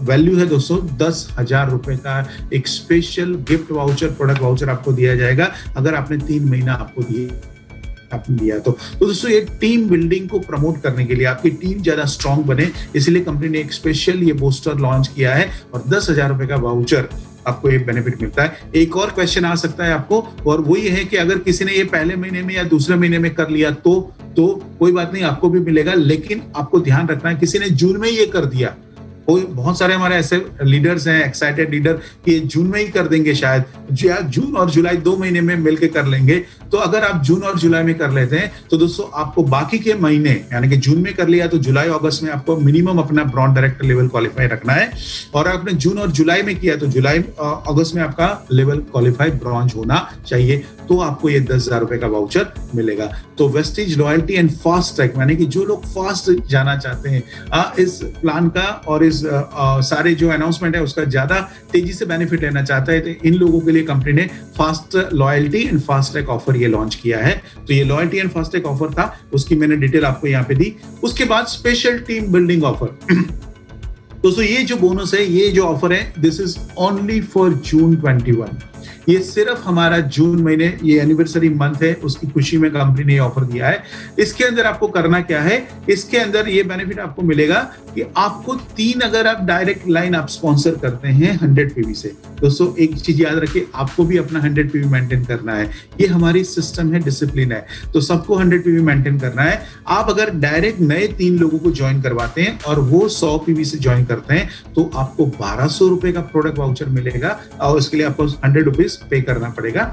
वैल्यू है दोस्तों 10,000 रुपए का। एक special gift voucher, product voucher आपको दिया जाएगा अगर आपने 3 महीना आपको दिया। तो दोस्तों ये टीम बिल्डिंग को प्रमोट करने के लिए, आपकी टीम ज्यादा स्ट्रांग बने, इसलिए कंपनी ने एक स्पेशल ये बूस्टर लॉन्च किया है, और 10,000 रुपए का वाउचर आपको ये बेनिफिट मिलता है। एक और क्वेश्चन आ सकता है आपको, और वो ये है कि अगर किसी ने ये पहले महीने में या दूसरे महीने में कर लिया तो कोई बात नहीं, आपको भी मिलेगा, लेकिन आपको ध्यान रखना है किसी ने जून में ये कर दिया, बहुत सारे हमारे ऐसे लीडर्स हैं, एक्साइटेड लीडर, कि जून में ही कर देंगे शायद, या जून और जुलाई 2 महीने में मिलके कर लेंगे। तो अगर आप जून और जुलाई में कर लेते हैं तो दोस्तों आपको बाकी के महीने, यानी कि जून में कर लिया तो जुलाई अगस्त में आपको मिनिमम अपना ब्रॉन्ज डायरेक्टर लेवल क्वालिफाई रखना है, और आपने जून और जुलाई में किया तो जुलाई अगस्त में आपका लेवल क्वालिफाई ब्रॉन्ज होना चाहिए। तो आपको ये 10,000 रुपए का वाउचर मिलेगा। तो Vestige loyalty and fast track, यानी कि जो लोग फास्ट जाना चाहते हैं इस प्लान का और इस सारे जो अनाउंसमेंट है उसका ज्यादा तेजी से बेनिफिट लेना चाहता है तो इन लोगों के लिए कंपनी ने fast loyalty and fast track offer ये लॉन्च किया है। तो ये loyalty and fast track offer था, उसकी मैंने डिटेल आपको यहाँ पे दी। उसके बाद स्पेशल टीम बिल्डिंग ऑफर। दोस्तों ये जो बोनस है, ये जो ऑफर है, दिस इज ओनली फॉर जून 21। ये सिर्फ हमारा जून महीने, ये एनिवर्सरी मंथ है, उसकी खुशी में कंपनी ने ये ऑफर दिया है। इसके अंदर आपको करना क्या है, इसके अंदर ये बेनिफिट आपको मिलेगा कि आपको 3 अगर आप डायरेक्ट लाइन आप स्पॉन्सर करते हैं 100 पीवी से। दोस्तों एक चीज याद रखिए, आपको भी अपना 100 पीवी मेंटेन करना है। ये हमारी सिस्टम है, डिसिप्लिन है, तो सबको 100 पीवी मेंटेन करना है। आप अगर डायरेक्ट नए 3 लोगों को ज्वाइन करवाते हैं और वो 100 पीवी से ज्वाइन करते हैं तो आपको 1200 रुपए का प्रोडक्ट वाउचर मिलेगा और इसके लिए आपको 100 रुपीज पे करना पड़ेगा।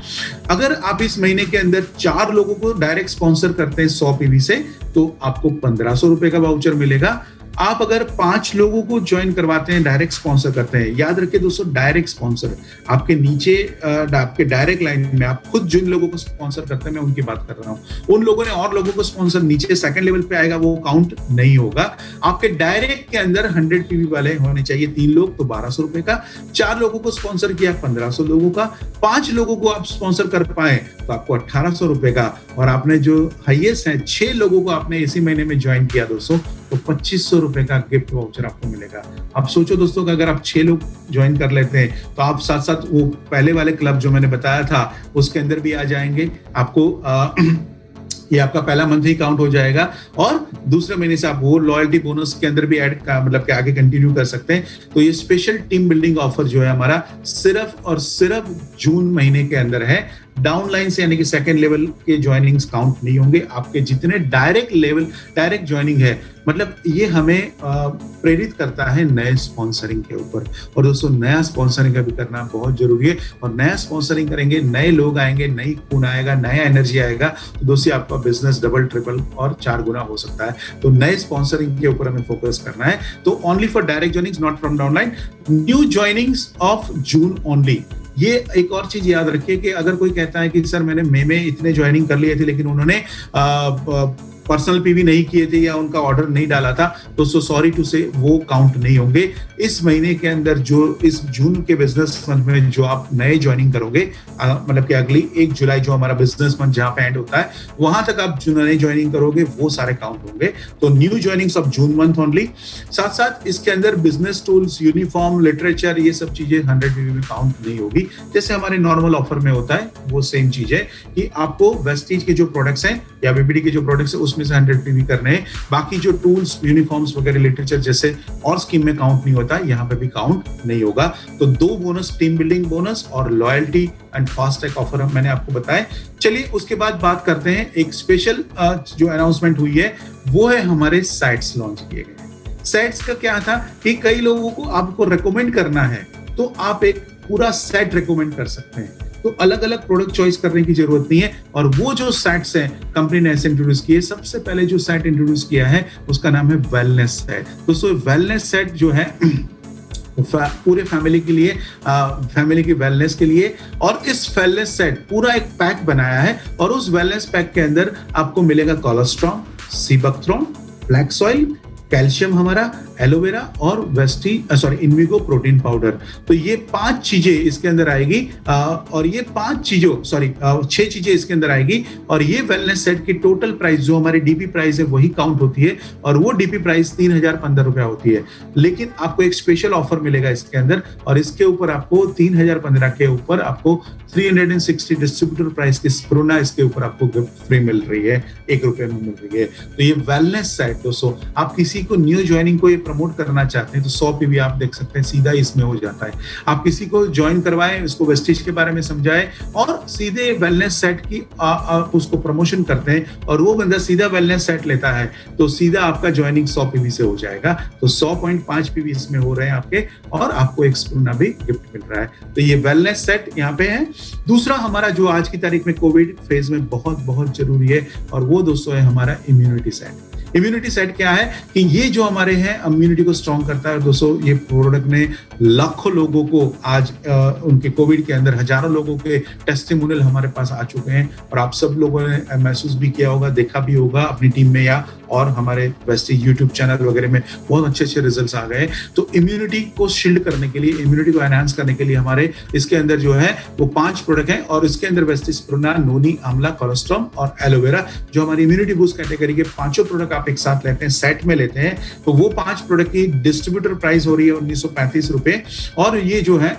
अगर आप इस महीने के अंदर 4 लोगों को डायरेक्ट स्पॉन्सर करते हैं 100 पीवी से तो आपको 1500 रुपए का वाउचर मिलेगा। आप अगर 5 लोगों को ज्वाइन करवाते हैं, डायरेक्ट स्पॉन्सर करते हैं, याद रखिए दोस्तों डायरेक्ट स्पॉन्सर आपके नीचे आपके डायरेक्ट लाइन में आप खुद जिन लोगों को स्पॉन्सर करते हैं मैं उनकी बात कर रहा हूं। उन लोगों ने और लोगों को स्पॉन्सर नीचे सेकंड लेवल पे आएगा, वो काउंट नहीं होगा। आपके डायरेक्ट के अंदर 100 पीवी वाले होने चाहिए 3 लोग, तो 1200 रुपए का। 4 लोगों को स्पॉन्सर किया 1500 लोगों का। 5 लोगों को आप स्पॉन्सर कर पाए तो आपको 1800 रुपए का। और आपने जो हाईएस्ट है 6 लोगों को आपने इसी महीने में ज्वाइन किया दोस्तों, तो 2500 रुपए का गिफ्ट वाउचर आपको मिलेगा। अब सोचो दोस्तों कि अगर आप 6 लोग ज्वाइन कर लेते हैं तो आप साथ साथ वो पहले वाले क्लब जो मैंने बताया था उसके अंदर भी आ जाएंगे। आपको ये आपका पहला मंथ ही काउंट हो जाएगा और दूसरे महीने से आप वो लॉयल्टी बोनस के अंदर भी ऐड मतलब के आगे कंटिन्यू कर सकते हैं। तो ये स्पेशल टीम बिल्डिंग ऑफर जो है हमारा सिर्फ और सिर्फ जून महीने के अंदर है। डाउनलाइन से यानी कि सेकंड लेवल के ज्वाइनिंग्स काउंट नहीं होंगे। आपके जितने डायरेक्ट ज्वाइनिंग है, मतलब ये हमें प्रेरित करता है नए स्पॉन्सरिंग के ऊपर। और दोस्तों नया स्पॉन्सरिंग अभी करना बहुत जरूरी है। और नया स्पॉन्सरिंग करेंगे, नए लोग आएंगे, नई खून आएगा, नया एनर्जी आएगा, तो दोस्तों आपका बिजनेस डबल ट्रिपल और 4 गुना हो सकता है। तो नए स्पॉन्सरिंग के ऊपर हमें फोकस करना है। तो only for direct joinings, not from downline. New joinings of June only. ये एक और चीज याद रखिए कि अगर कोई कहता है कि सर मैंने मई में इतने ज्वाइनिंग कर लिए थे लेकिन उन्होंने पर्सनल पीवी नहीं किए थे या उनका ऑर्डर नहीं डाला था, तो सॉरी टू से वो काउंट नहीं होंगे। इस महीने के अंदर जो इस जून के बिजनेस मंथ में जो आप नए ज्वाइनिंग करोगे, मतलब कि अगली 1 जुलाई जो हमारा बिजनेस मंथ जहां पे एंड होता है वहां तक आप जो नए ज्वाइनिंग करोगे वो सारे काउंट होंगे। तो new joinings of June month only. साथ साथ इसके अंदर बिजनेस टूल्स, यूनिफॉर्म, लिटरेचर, ये सब चीजें 100 पीवी में काउंट नहीं होगी। जैसे हमारे नॉर्मल ऑफर में होता है वो सेम चीज है कि आपको वेस्टीज के जो प्रोडक्ट्स हैं या बीबीडी के जो प्रोडक्ट्स है उसमें से 100 पीवी करने हैं। बाकी जो टूल्स, यूनिफॉर्म्स वगैरह, लिटरेचर जैसे और स्कीम में काउंट नहीं होता, यहाँ पे भी काउंट नहीं होगा। तो 2 बोनस, टीम बिल्डिंग बोनस और loyalty and fast track offer मैंने आपको बताए। चलिए उसके बाद बात करते हैं, एक स्पेशल जो अनाउंसमेंट हुई है वो है हमारे साइट्स लॉन्च किए गए। साइट्स का क्या था कि कई लोगों को आपको रेकमेंड करना है तो आप एक पूरा सेट रेकमेंड कर सकते हैं। तो अलग अलग प्रोडक्ट चॉइस करने की जरूरत नहीं है। और वो जो सेट्स हैं कंपनी ने ऐसे इंट्रोड्यूस किए। सबसे पहले जो सेट इंट्रोड्यूस किया है उसका नाम है वेलनेस सेट। दोस्तों वेलनेस सेट जो है पूरे फैमिली के लिए, फैमिली की वेलनेस के लिए। और इस वेलनेस सेट पूरा एक पैक बनाया है और उस वेलनेस पैक के अंदर आपको मिलेगा कोलेस्ट्रॉल, सीबकथ्रोन, ब्लैक सॉइल, कैल्शियम हमारा, एलोवेरा और इनविगो प्रोटीन पाउडर। तो ये 5 चीजें इसके अंदर आएगी और ये 6 चीजें इसके अंदर आएगी। और ये वेलनेस सेट की टोटल प्राइस जो हमारी डीपी प्राइस है वही काउंट होती है और वो डीपी प्राइस 3015 रुपया होती है। लेकिन आपको एक स्पेशल ऑफर मिलेगा इसके अंदर और इसके ऊपर आपको 3015 के ऊपर आपको 360 डिस्ट्रीब्यूटर प्राइस की स्प्रूना इसके ऊपर आपको गिफ्ट फ्री मिल रही है, 1 रुपए में मिल रही है। तो ये वेलनेस सेट दोस्तों, आप किसी को न्यू ज्वाइनिंग को ये प्रमोट करना चाहते हैं तो 100 पीवी आप देख सकते हैं सीधा इसमें हो जाता है। आप किसी को ज्वाइन करवाएं, उसको वेस्टेज के बारे में समझाएं और सीधे वेलनेस सेट की उसको प्रमोशन करते हैं और वो बंदा सीधा वेलनेस सेट लेता है तो सीधा आपका ज्वाइनिंग 100 पीवी से हो जाएगा। तो 100.5 पीवी इसमें हो रहे हैं आपके और आपको एक स्पूना भी गिफ्ट मिल रहा है। तो ये वेलनेस सेट यहाँ पे है। दूसरा हमारा जो आज की तारीख में कोविड फेज में बहुत बहुत जरूरी है और वो दोस्तों है हमारा इम्यूनिटी सेट। इम्यूनिटी सेट क्या है कि ये जो हमारे हैं इम्यूनिटी को स्ट्रॉन्ग करता है। दोस्तों ये प्रोडक्ट ने लाखों लोगों को आज उनके कोविड के अंदर हजारों लोगों के टेस्टिमोनियल हमारे पास आ चुके हैं और आप सब लोगों ने महसूस भी किया होगा, देखा भी होगा अपनी टीम में या और हमारे वेस्टीज यूट्यूब चैनल वगैरह में बहुत अच्छे रिजल्ट्स आ गए। तो इम्यूनिटी को शील्ड करने के लिए, इम्यूनिटी को एनहांस करने के लिए हमारे इसके अंदर जो है वो 5 प्रोडक्ट हैं और इसके अंदर वेस्टीज प्रोना, नोनी, आंवला, कोलेस्ट्रॉम और एलोवेरा, जो हमारी इम्यूनिटी बूस्ट कैटेगरी के 5 प्रोडक्ट आप एक साथ लेते हैं, सेट में लेते हैं, तो वो 5 प्रोडक्ट की डिस्ट्रीब्यूटर प्राइस हो रही है 1935 रुपए। और ये जो है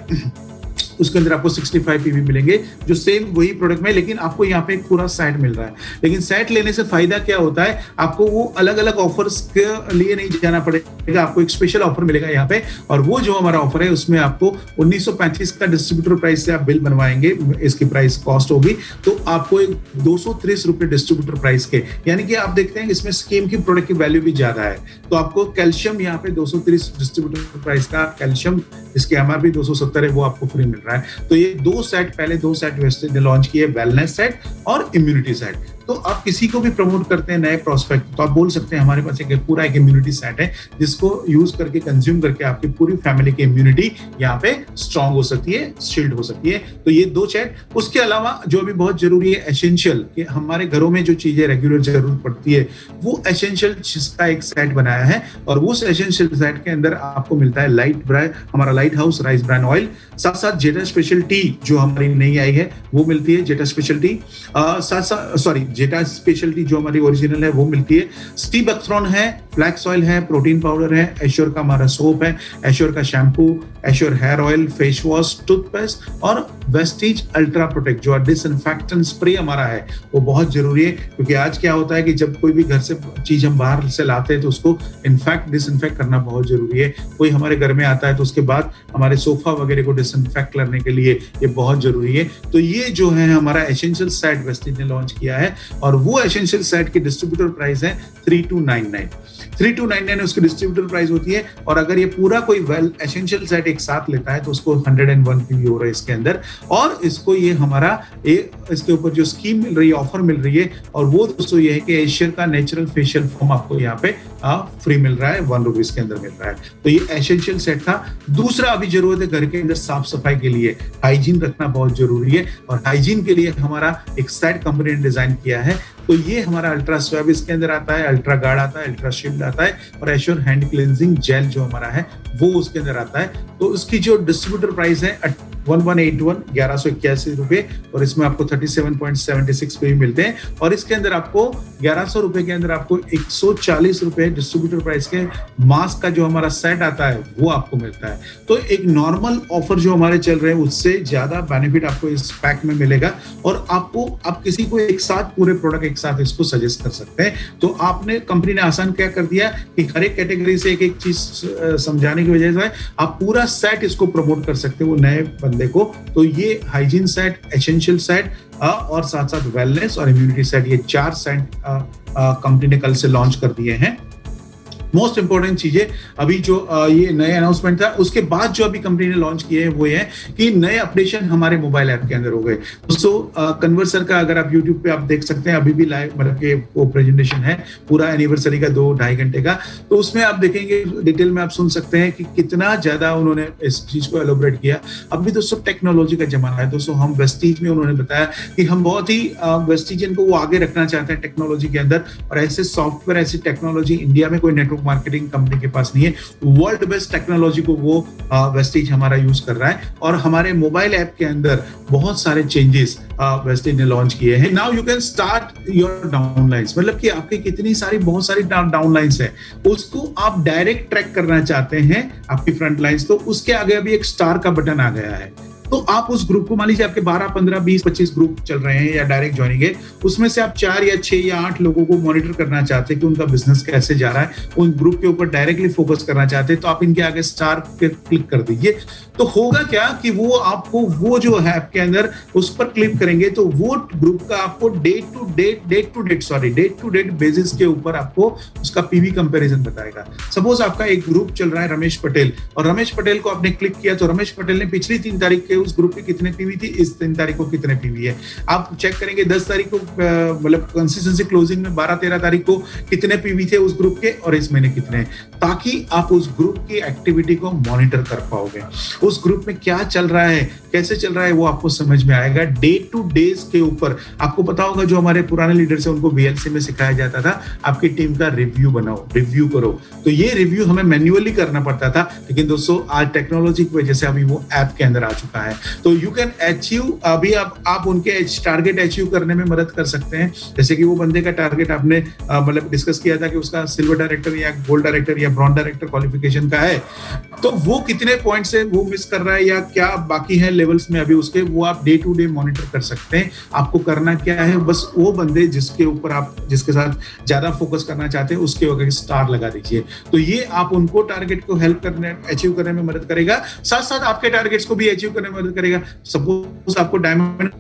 उसके अंदर आपको 65 पीवी मिलेंगे, जो सेम वही प्रोडक्ट में, लेकिन आपको यहाँ पे एक पूरा सेट मिल रहा है। लेकिन सेट लेने से फायदा क्या होता है, आपको वो अलग अलग ऑफर्स के लिए नहीं जाना पड़ेगा, आपको एक स्पेशल ऑफर मिलेगा यहाँ पे। और वो जो हमारा ऑफर है उसमें आपको 1935 का डिस्ट्रीब्यूटर प्राइस से आप बिल बनवाएंगे, इसकी प्राइस कॉस्ट होगी तो आपको एक 230 रुपए डिस्ट्रीब्यूटर प्राइस के, यानी कि आप देखते हैं इसमें स्कीम की प्रोडक्ट की वैल्यू भी ज्यादा है। तो आपको कैल्शियम यहाँ पे 230 डिस्ट्रीब्यूटर प्राइस का कैल्शियम, इसके एमआरपी 270 है, वो आपको फ्री मिल रहा है। तो ये पहले दो सेट वेस्टेज ने लॉन्च किए, वेलनेस सेट और इम्यूनिटी सेट। तो आप किसी को भी प्रमोट करते हैं नए प्रोस्पेक्ट, तो आप बोल सकते हैं हमारे पास एक पूरा एक इम्यूनिटी सेट है जिसको यूज करके, कंज्यूम करके आपकी पूरी फैमिली की इम्यूनिटी यहाँ पे स्ट्रांग हो सकती है, शील्ड हो सकती है। तो ये 2 सेट, उसके अलावा जो भी बहुत जरूरी है एसेंशियल, कि हमारे घरों में जो चीजें रेगुलर जरूरत पड़ती है वो एसेंशियल जिसका एक सेट बनाया है। और उस एसेंशियल सेट के अंदर आपको मिलता है हमारा light house rice bran oil, साथ साथ जेटा स्पेशल टी जो हमारी नई आई है वो मिलती है, जेटा स्पेशल टी, जेटा स्पेशलिटी जो हमारी ओरिजिनल है वो मिलती है। स्टी बक्थ्रॉन है, फ्लैक्स ऑयल है, प्रोटीन पाउडर है, एश्योर का हमारा सोप है, एश्योर का shampoo, Assure hair oil, face wash, toothpaste और वेस्टीज अल्ट्रा प्रोटेक्ट जो डिसइंफेक्टेंट स्प्रे हमारा है वो बहुत जरूरी है। क्योंकि आज क्या होता है कि जब कोई भी घर से चीज हम बाहर से लाते हैं तो उसको डिसइंफेक्ट करना बहुत जरूरी है। कोई हमारे घर में आता है तो उसके बाद हमारे सोफा वगैरह को डिसइंफेक्ट करने के लिए ये बहुत जरूरी है। तो ये जो है हमारा एसेंशियल सेट वेस्टीज ने लॉन्च किया है और वो एसेंशियल सेट की डिस्ट्रीब्यूटर प्राइस है 3299 उसकी डिस्ट्रीब्यूटर प्राइस होती है। और अगर ये पूरा कोई एसेंशियल सेट एक साथ लेता है तो उसको 101 पीवी हो रहा है इसके अंदर। और इसको ये हमारा इसके ऊपर जो स्कीम मिल रही है, ऑफर मिल रही है, और वो दोस्तों ये है कि एशियर का नेचुरल फेशियल फोम आपको यहाँ पे फ्री मिल रहा है, 1 रुपीज के अंदर मिल रहा है। तो ये एसेंशियल सेट था। दूसरा अभी जरूरत है घर के अंदर साफ सफाई के लिए, हाइजीन रखना बहुत जरूरी है और हाइजीन के लिए हमारा एक सेट कंपनी ने डिजाइन किया है। तो ये हमारा अल्ट्रा स्वैब इसके अंदर आता है, अल्ट्रा गार्ड आता है, अल्ट्रा शील्ड आता है और एश्योर हैंड क्लींजिंग जेल जो हमारा है वो उसके अंदर आता है। तो उसकी जो डिस्ट्रीब्यूटर प्राइस है 1181 रुपए और इसमें आपको 37.76 पे भी मिलते हैं। और इसके अंदर आपको 1100 रुपए के अंदर आपको 140 रुपए डिस्ट्रीब्यूटर प्राइस के मास्क का जो हमारा सेट आता है वो आपको मिलता है। तो एक नॉर्मल ऑफर जो हमारे चल रहे हैं उससे ज्यादा बेनिफिट आपको इस पैक में मिलेगा और आप किसी को एक साथ पूरे प्रोडक्ट एक साथ इसको सजेस्ट कर सकते हैं। तो आपने कंपनी ने आसान क्या कर दिया कि हर एक कैटेगरी से एक चीज समझाने की वजह से आप पूरा सेट इसको प्रमोट कर सकते हैं वो नए बंदे को। तो ये हाइजीन सेट, एसेंशियल सेट और साथ साथ वेलनेस और इम्यूनिटी सेट, ये 4 सेट कंपनी ने कल से लॉन्च कर दिए हैं। मोस्ट इंपॉर्टेंट चीजें अभी जो ये नए अनाउंसमेंट था उसके बाद जो अभी कंपनी ने लॉन्च किए हैं वो ये है कि नए अपडेशन हमारे मोबाइल ऐप के अंदर हो गए। दोस्तों कन्वर्सर का अगर आप यूट्यूब पे आप देख सकते हैं, अभी भी लाइव मतलब के वो प्रेजेंटेशन है पूरा एनिवर्सरी का 2-2.5 घंटे का। तो उसमें आप देखेंगे डिटेल में आप सुन सकते हैं कि कितना ज्यादा उन्होंने इस चीज को एलोबरेट किया। अभी दोस्तों टेक्नोलॉजी का जमाना है दोस्तों, हम वेस्टीज में उन्होंने बताया कि हम बहुत ही वेस्टीजन को वो आगे रखना चाहते हैं टेक्नोलॉजी के अंदर और ऐसे सॉफ्टवेयर ऐसी टेक्नोलॉजी इंडिया में कोई नेटवर्क मार्केटिंग कंपनी के पास नहीं है। वर्ल्ड बेस्ट टेक्नोलॉजी को वो वेस्टीज हमारा यूज कर रहा है और हमारे मोबाइल ऐप के अंदर बहुत सारे चेंजेस वेस्टीज ने लॉन्च किए हैं। Now you can start your downlines, मतलब कि आपकी कितनी सारी बहुत सारी डाउनलाइंस है उसको आप डायरेक्ट ट्रैक करना चाहते हैं आपकी फ्रंट लाइंस, तो उसके आगे अभी एक स्टार का बटन आ गया है। तो आप उस ग्रुप को, मान लीजिए आपके 12, 15, 20, 25 ग्रुप चल रहे हैं या डायरेक्ट ज्वाइनिंग है, उसमें से आप 4 या 6 या 8 लोगों को मॉनिटर करना चाहते हैं कि उनका बिजनेस कैसे जा रहा है, उन ग्रुप के ऊपर डायरेक्टली फोकस करना चाहते हैं, तो आप इनके आगे स्टार पे क्लिक कर दीजिए। तो होगा क्या कि वो आपको वो जो है ऐप के अंदर उस पर क्लिक करेंगे तो वो ग्रुप का आपको डेट टू डेट बेसिस के ऊपर आपको उसका पीवी कंपैरिजन बताएगा। सपोज आपका एक ग्रुप चल रहा है रमेश पटेल और रमेश पटेल को आपने क्लिक किया तो रमेश पटेल ने पिछली 3 तारीख के उस ग्रुप के कितने पीवी थी, इस 3 तारीख को कितने पीवी है। आप चेक करेंगे 10 तारीख को मतलब कंसिस्टेंसी क्लोजिंग में 12-13 तारीख को कितने पीवी थे उस ग्रुप के और इस महीने कितने हैं, ताकि आप उस ग्रुप की एक्टिविटी को मॉनिटर कर पाओगे। उस ग्रुप में क्या चल रहा है, कैसे चल रहा है, वो आपको समझ में आएगा। डे टू डेज के ऊपर आपको पता होगा, जो हमारे पुराने लीडर्स हैं उनको वीएलसी में सिखाया जाता था, आपकी टीम का रिव्यू बनाओ, रिव्यू करो। तो ये रिव्यू हमें मैन्युअली करना पड़ता था, लेकिन दोस्तों आज टेक्नोलॉजी की वजह से अभी वो ऐप के अंदर आ चुका है। तो यू कैन अचीव, अभी आप उनके टारगेट अचीव करने में मदद कर सकते हैं। जैसे कि वो बंदे का टारगेट आपने मतलब डिस्कस किया था कि उसका सिल्वर डायरेक्टर या गोल्ड डायरेक्टर या ब्रॉन्ज डायरेक्टर क्वालिफिकेशन का है, तो वो कितने पॉइंट से वो मिस कर रहा है या क्या बाकी है लेवल्स में अभी उसके, वो आप डे टू डे मॉनिटर कर सकते हैं। आपको करना क्या है, बस वो बंदे जिसके ऊपर आप जिसके साथ ज्यादा फोकस करना चाहते हैं उसके वगैरह स्टार लगा दीजिए। तो ये आप उनको टारगेट को हेल्प करने, अचीव करने में मदद करेगा, साथ साथ आपके टारगेट्स को भी अचीव करने में मदद करेगा। सपोज आपको डायमंड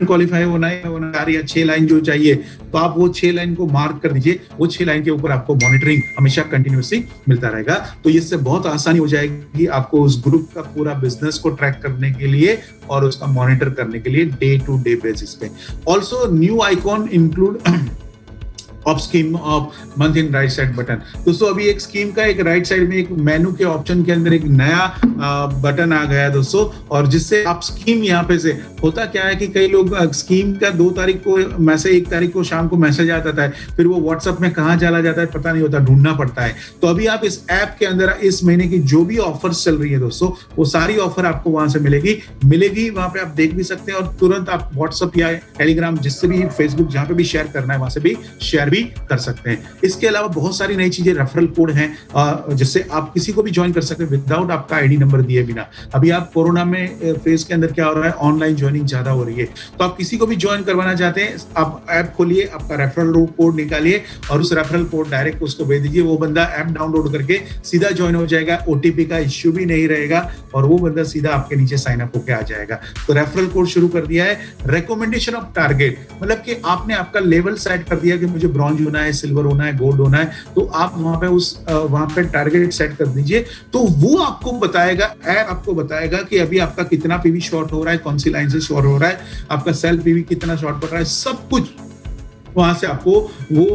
क्वालिफाई होना है 4 या 6 लाइन जो चाहिए, तो आप वो 6 लाइन को मार्क कर दीजिए। वो 6 लाइन के ऊपर आपको मॉनिटरिंग हमेशा कंटिन्यूअसली मिलता रहेगा। तो इससे बहुत आसानी हो जाएगी आपको उस ग्रुप का पूरा बिजनेस को ट्रैक करने के लिए और उसका मॉनिटर करने के लिए डे टू डे बेसिस पे। Also new icon include of scheme of month in right side button. दोस्तों अभी एक स्कीम का एक राइट साइड में एक मेनू के ऑप्शन के अंदर एक नया बटन आ गया है दोस्तों, और जिससे आप स्कीम यहाँ पे से होता क्या है कि कई लोग स्कीम का 2 तारीख को मैसेज, 1 तारीख को शाम को मैसेज आ जाता है, फिर वो व्हाट्सएप में कहाँ चला जाता है पता नहीं होता, ढूंढना पड़ता है। तो अभी आप इस ऐप के अंदर इस महीने की जो भी ऑफर्स चल रही है दोस्तों, वो सारी ऑफर आपको वहां से मिलेगी, वहां पे आप देख भी सकते हैं और तुरंत आप व्हाट्सएप या टेलीग्राम जिससे भी, फेसबुक जहां पे भी शेयर करना है वहां से भी शेयर भी कर सकते हैं। इसके अलावा बहुत सारी नई चीजें, रेफरल कोड हैं जिससे आप किसी को भी ज्वाइन कर सकते हैं विदाउट आपका आईडी नंबर दिए बिना। अभी आप कोरोना में फेज के अंदर क्या हो रहा है, ऑनलाइन ज्वाइनिंग ज्यादा हो रही है, तो आप किसी को भी ज्वाइन करवाना चाहते हैं, आप ऐप खोलिए, आपका रेफरल कोड निकालिए और उस रेफरल कोड डायरेक्ट उसको भेज दीजिए। वो बंदा ऐप डाउनलोड करके सीधा ज्वाइन हो जाएगा, ओटीपी का इश्यू भी नहीं रहेगा और वो बंदा सीधा आपके नीचे साइन अप होकर आ जाएगा। तो रेफरल कोड शुरू कर दिया है। रिकमेंडेशन ऑफ टारगेट, मतलब कि आपने आपका लेवल सेट कर दिया कि मुझे ब्रॉन्ज होना है, सिल्वर होना है, गोल्ड होना है, तो आप वहां पे टारगेट सेट कर दीजिए। तो वो आपको बताएगा, ऐप आपको बताएगा कि अभी आपका कितना पीवी शॉर्ट हो रहा है, कौन सी लाइन से शॉर्ट हो रहा है, आपका सेल पीवी कितना शॉर्ट पड़ रहा है, सब कुछ वहां से आपको वो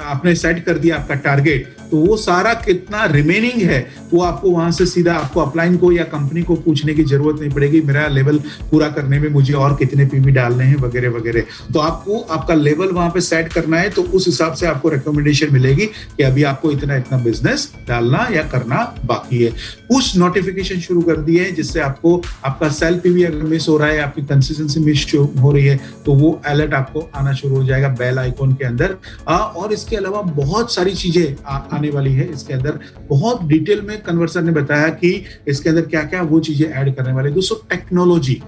आपने सेट कर दिया आपका टारगेट, तो वो सारा कितना रिमेनिंग है वो आपको वहां से सीधा आपको अपलाइन को या कंपनी को पूछने की जरूरत नहीं पड़ेगी, मेरा लेवल पूरा करने में मुझे और कितने पीवी डालने हैं वगैरह वगैरह। तो आपको आपका लेवल वहां पे सेट करना है, तो उस हिसाब से आपको रिकमेंडेशन मिलेगी कि अभी आपको इतना इतना बिजनेस डालना या करना बाकी है। पुश नोटिफिकेशन शुरू कर दिए हैं जिससे आपको आपका सेल पीवी अगर मिस हो रहा है, आपकी कंसिस्टेंसी मिस हो रही है, तो वो अलर्ट आपको आना शुरू हो जाएगा बेल आइकॉन के अंदर। और इसके अलावा बहुत सारी चीजें आने वाली है इसके अंदर, बहुत डिटेल में कन्वर्सर ने बताया कि इसके अंदर क्या क्या वो चीजें ऐड करने वाले। दोस्तों टेक्नोलॉजी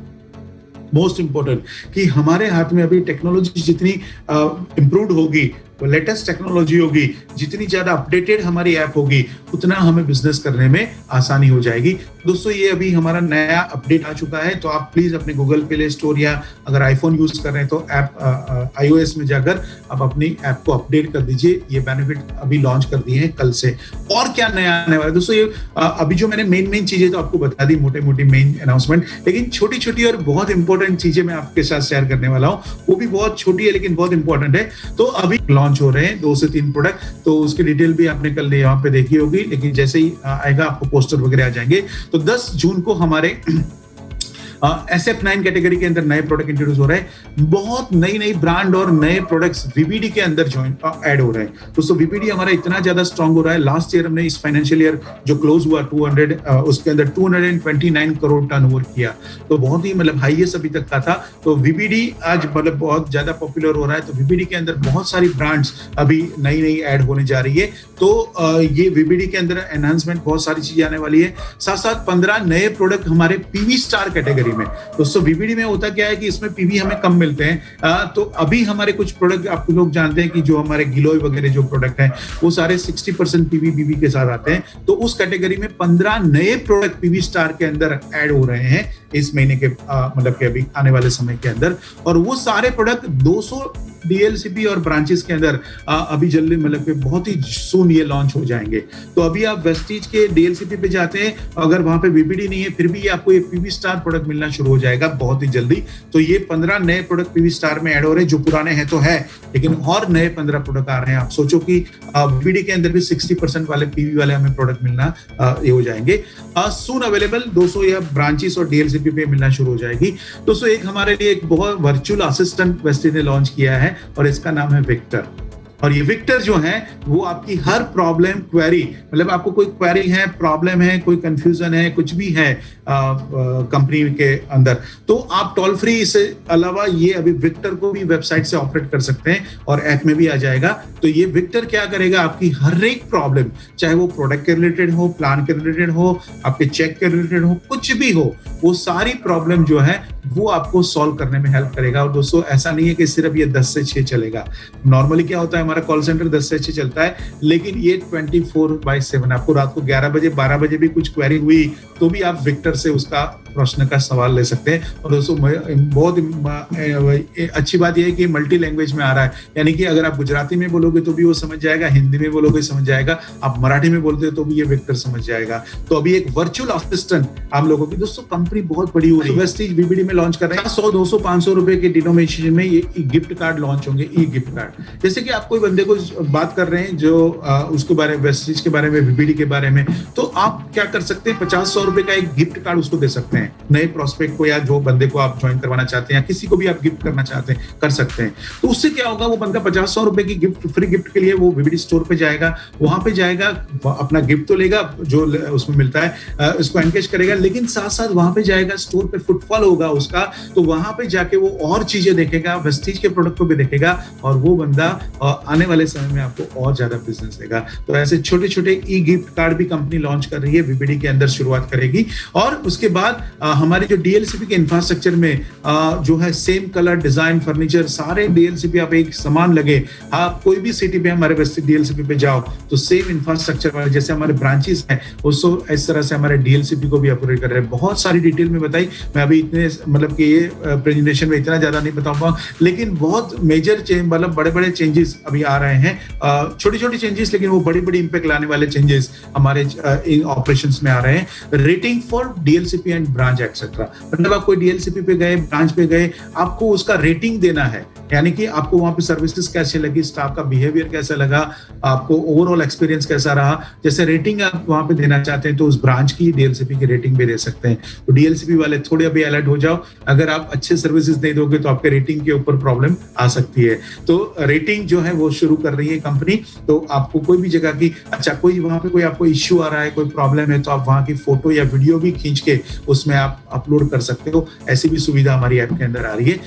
मोस्ट इंपॉर्टेंट, कि हमारे हाथ में अभी टेक्नोलॉजी जितनी इंप्रूव्ड होगी, लेटेस्ट टेक्नोलॉजी होगी, जितनी ज्यादा अपडेटेड हमारी ऐप होगी, उतना हमें बिजनेस करने में आसानी हो जाएगी। दोस्तों ये अभी हमारा नया अपडेट आ चुका है, तो आप प्लीज अपने गूगल प्ले स्टोर या अगर आईफोन यूज कर रहे हैं तो ऐप iOS में जाकर आप अपनी ऐप को अपडेट कर दीजिए। ये बेनिफिट अभी लॉन्च कर दिए हैं कल से। और क्या नया आने वाला है दोस्तों, ये अभी जो मैंने मेन चीजें तो आपको बता दी, मोटे मोटी मेन अनाउंसमेंट, लेकिन छोटी छोटी और बहुत इंपॉर्टेंट चीजें मैं आपके साथ शेयर करने वाला हूँ। वो भी बहुत छोटी है लेकिन बहुत इंपॉर्टेंट है। तो अभी हो रहे हैं 2 से 3 प्रोडक्ट, तो उसकी डिटेल भी आपने कल यहाँ पे देखी होगी, लेकिन जैसे ही आएगा आपको पोस्टर वगैरह आ जाएंगे। तो 10 जून को हमारे SF9 कैटेगरी के अंदर नए प्रोडक्ट इंट्रोड्यूस हो रहे हैं। बहुत नई ब्रांड और नए प्रोडक्ट्स VBD के अंदर ऐड हो रहे हैं। दोस्तों VBD हमारा इतना ज्यादा स्ट्रांग हो रहा है, लास्ट ईयर हमने इस फाइनेंशियल ईयर जो क्लोज हुआ 200 उसके अंदर 229 करोड़ टर्नओवर किया, तो बहुत ही मतलब हाईएस्ट अभी तक का था। तो VBD आज मतलब बहुत ज्यादा पॉपुलर हो रहा है। तो VBD के अंदर बहुत सारी ब्रांड्स अभी नई ऐड होने जा रही है। तो ये VBD के अंदर एनहांसमेंट बहुत सारी चीजें आने वाली है। साथ साथ 15 नए प्रोडक्ट हमारे PV स्टार कैटेगरी में। दोस्तों VBD में होता क्या है कि इसमें पीवी हमें कम मिलते हैं, तो अभी हमारे कुछ प्रोडक्ट आप लोग जानते हैं कि जो हमारे गिलोय वगैरह जो प्रोडक्ट हैं वो सारे 60% पीवी बीबी के साथ आते हैं। तो उस कैटेगरी में 15 नए प्रोडक्ट पीवी स्टार के अंदर ऐड हो रहे हैं इस महीने के मतलब के अभी आने वाले समय के अंदर, और वो सारे प्रोडक्ट डीएलसीपी और ब्रांचेस के अंदर अभी जल्दी मतलब कि बहुत ही सून ये लॉन्च हो जाएंगे। तो अभी आप वेस्टीज के डीएलसीपी पे जाते हैं, अगर वहां पे वीबीडी नहीं है फिर भी आपको ये पीवी स्टार प्रोडक्ट मिलना शुरू हो जाएगा बहुत ही जल्दी। तो ये 15 नए प्रोडक्ट पीवी स्टार में ऐड हो रहे हैं, जो पुराने हैं तो है, लेकिन और नए 15 प्रोडक्ट आ रहे हैं। आप सोचो कि वीबीडी के अंदर भी 60% वाले पीवी वाले हमें प्रोडक्ट मिलना ये हो जाएंगे सून अवेलेबल। 200 या ब्रांचेस और डीएलसीपी पे मिलना शुरू हो जाएगी। दोस्तों एक हमारे लिए एक बहुत वर्चुअल असिस्टेंट वेस्टीज ने लॉन्च किया है और इसका नाम है विक्टर। और ये विक्टर जो है वो आपकी हर प्रॉब्लम क्वेरी, मतलब आपको कोई क्वेरी है, प्रॉब्लम है, कोई कंफ्यूजन है, कुछ भी है कंपनी के अंदर, तो आप टोल फ्री, इससे अलावा ये अभी विक्टर को भी वेबसाइट से ऑपरेट कर सकते हैं और ऐप में भी आ जाएगा। तो ये विक्टर क्या करेगा, आपकी हर एक प्रॉब्लम, चाहे वो प्रोडक्ट के रिलेटेड हो, प्लान के रिलेटेड हो, आपके चेक के रिलेटेड हो, कुछ भी हो, वो सारी प्रॉब्लम जो है वो आपको सॉल्व करने में हेल्प करेगा। और दोस्तों ऐसा नहीं है कि सिर्फ ये 10 से 6 चलेगा। नॉर्मली क्या होता है, हमारा कॉल सेंटर 10 से 6 चलता है, लेकिन ये 24/7 आपको रात को 11 बजे 12 बजे भी कुछ क्वेरी हुई तो भी आप विक्टर से उसका प्रश्न का सवाल ले सकते हैं। और दोस्तों बहुत अच्छी बात यह है कि मल्टी लैंग्वेज में आ रहा है, यानी कि अगर आप गुजराती में बोलोगे तो भी वो समझ जाएगा, हिंदी में बोलोगे समझ जाएगा, आप मराठी में बोलते हो तो भी ये विक्टर समझ जाएगा। तो अभी एक वर्चुअल असिस्टेंट आप लोगों की, दोस्तों कंपनी बहुत बड़ी हो रही है, वेस्टीज वीबीडी में लॉन्च कर रहे हैं। 100, 200, 500 रुपए के डिनोमिनेशन में ये गिफ्ट कार्ड लॉन्च होंगे, ई गिफ्ट कार्ड। जैसे कि आप कोई बंदे को बात कर रहे हैं जो उसके बारे में, वेस्टीज के बारे में, वीबीडी के बारे में, तो आप क्या कर सकते हैं, 50-100 रुपए का एक गिफ्ट कार्ड उसको दे सकते हैं, नए प्रोस्पेक्ट को या जो बंदे को आप ज्वाइन करवाना चाहते हैं या किसी को भी आप गिफ्ट करना चाहते हैं, कर सकते हैं। तो उससे क्या होगा, वो बंदा 50-100 रुपए की गिफ्ट, फ्री गिफ्ट के लिए वो वीबीडी स्टोर पे जाएगा, वहां पे जाएगा, अपना गिफ्ट तो लेगा जो उसमें मिलता है, उसको एनकेश करेगा, लेकिन साथ साथ वहां पे जाएगा, स्टोर पे फुटफॉल होगा उसका, तो वहां पे जाके वो और चीजें देखेगा, वेस्टीज के प्रोडक्ट को भी देखेगा, और वो बंदा आने वाले समय में आपको और ज्यादा बिजनेस देगा। तो ऐसे छोटे छोटे ई गिफ्ट कार्ड भी कंपनी लॉन्च कर रही है, वीबीडी के अंदर शुरुआत करेगी। और उसके बाद हमारे जो डीएलसीपी के इंफ्रास्ट्रक्चर में जो है सेम कलर, डिजाइन, फर्नीचर, सारे डीएलसीपी आप एक समान लगे, आप कोई भी सिटी पे हमारे वेस्टीज डीएलसीपी पे जाओ तो सेम इंफ्रास्ट्रक्चर वाले जैसे हमारे ब्रांचेस हैं, उसको इस तरह से हमारे डीएलसीपी को भी अपग्रेड कर रहे हैं। बहुत सारी डिटेल में बताई, मैं अभी इतने मतलब कि ये प्रेजेंटेशन में इतना ज्यादा नहीं बताऊंगा, लेकिन बहुत मेजर चेंज, मतलब बड़े बड़े चेंजेस अभी आ रहे हैं, छोटी छोटी चेंजेस, लेकिन वो बड़ी बड़ी इंपैक्ट लाने वाले चेंजेस हमारे ऑपरेशंस में आ रहे हैं। Rating for DLCP and branch etcetera, मतलब आप कोई डीएलसीपी पे गए, ब्रांच पे गए, आपको उसका रेटिंग देना है, यानी कि आपको वहां पे सर्विसेज कैसे लगी, स्टाफ का बिहेवियर कैसा लगा, आपको ओवरऑल एक्सपीरियंस कैसा रहा, जैसे रेटिंग आप वहां पे देना चाहते हैं तो उस ब्रांच की, डीएलसीपी की रेटिंग भी दे सकते हैं। तो डीएलसीपी वाले थोड़े अभी अलर्ट हो जाओ, अगर आप अच्छे सर्विसेज नहीं दोगे तो आपके रेटिंग के ऊपर प्रॉब्लम आ सकती है। तो रेटिंग जो है वो शुरू कर रही है कंपनी। तो आपको कोई भी जगह की, अच्छा कोई वहां पे कोई आपको इश्यू आ रहा है, कोई प्रॉब्लम है, तो आप वहां की फोटो या वीडियो भी खींच के उसमें आप अपलोड कर सकते हो। ऐसी भी सुविधा हमारी ऐप के अंदर आ रही है।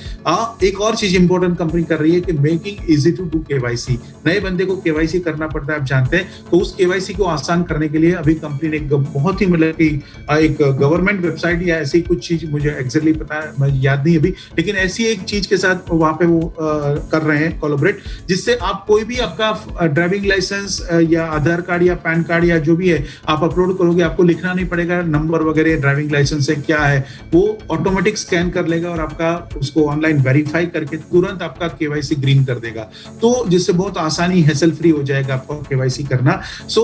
एक और चीज इंपॉर्टेंट कंपनी कर रही है कि making easy to do KYC. नए बंदे को केवाईसी करना पड़ता है, आप जानते हैं, तो उस केवाईसी को आसान करने के लिए अभी कंपनी ने बहुत ही मतलब कि एक गवर्नमेंट वेबसाइट या ऐसी कुछ चीज, मुझे एग्जैक्टली पता है, मैं याद नहीं अभी, लेकिन ऐसी एक चीज के साथ वहां पे वो कर रहे हैं कोलैबोरेट, जिससे आप कोई भी आपका ड्राइविंग लाइसेंस या आधार कार्ड या पैन कार्ड या जो भी है आप अपलोड करोगे, आपको लिखना नहीं पड़ेगा नंबर वगैरह, ड्राइविंग लाइसेंस से क्या है, वो ऑटोमेटिक स्कैन कर लेगा और आपका उसको ऑनलाइन वेरीफाई करके तुरंत आपका केवाईसी ग्रीन कर देगा। तो जिससे बहुत आसानी, हैसल फ्री हो जाएगा आपको केवाईसी करना। So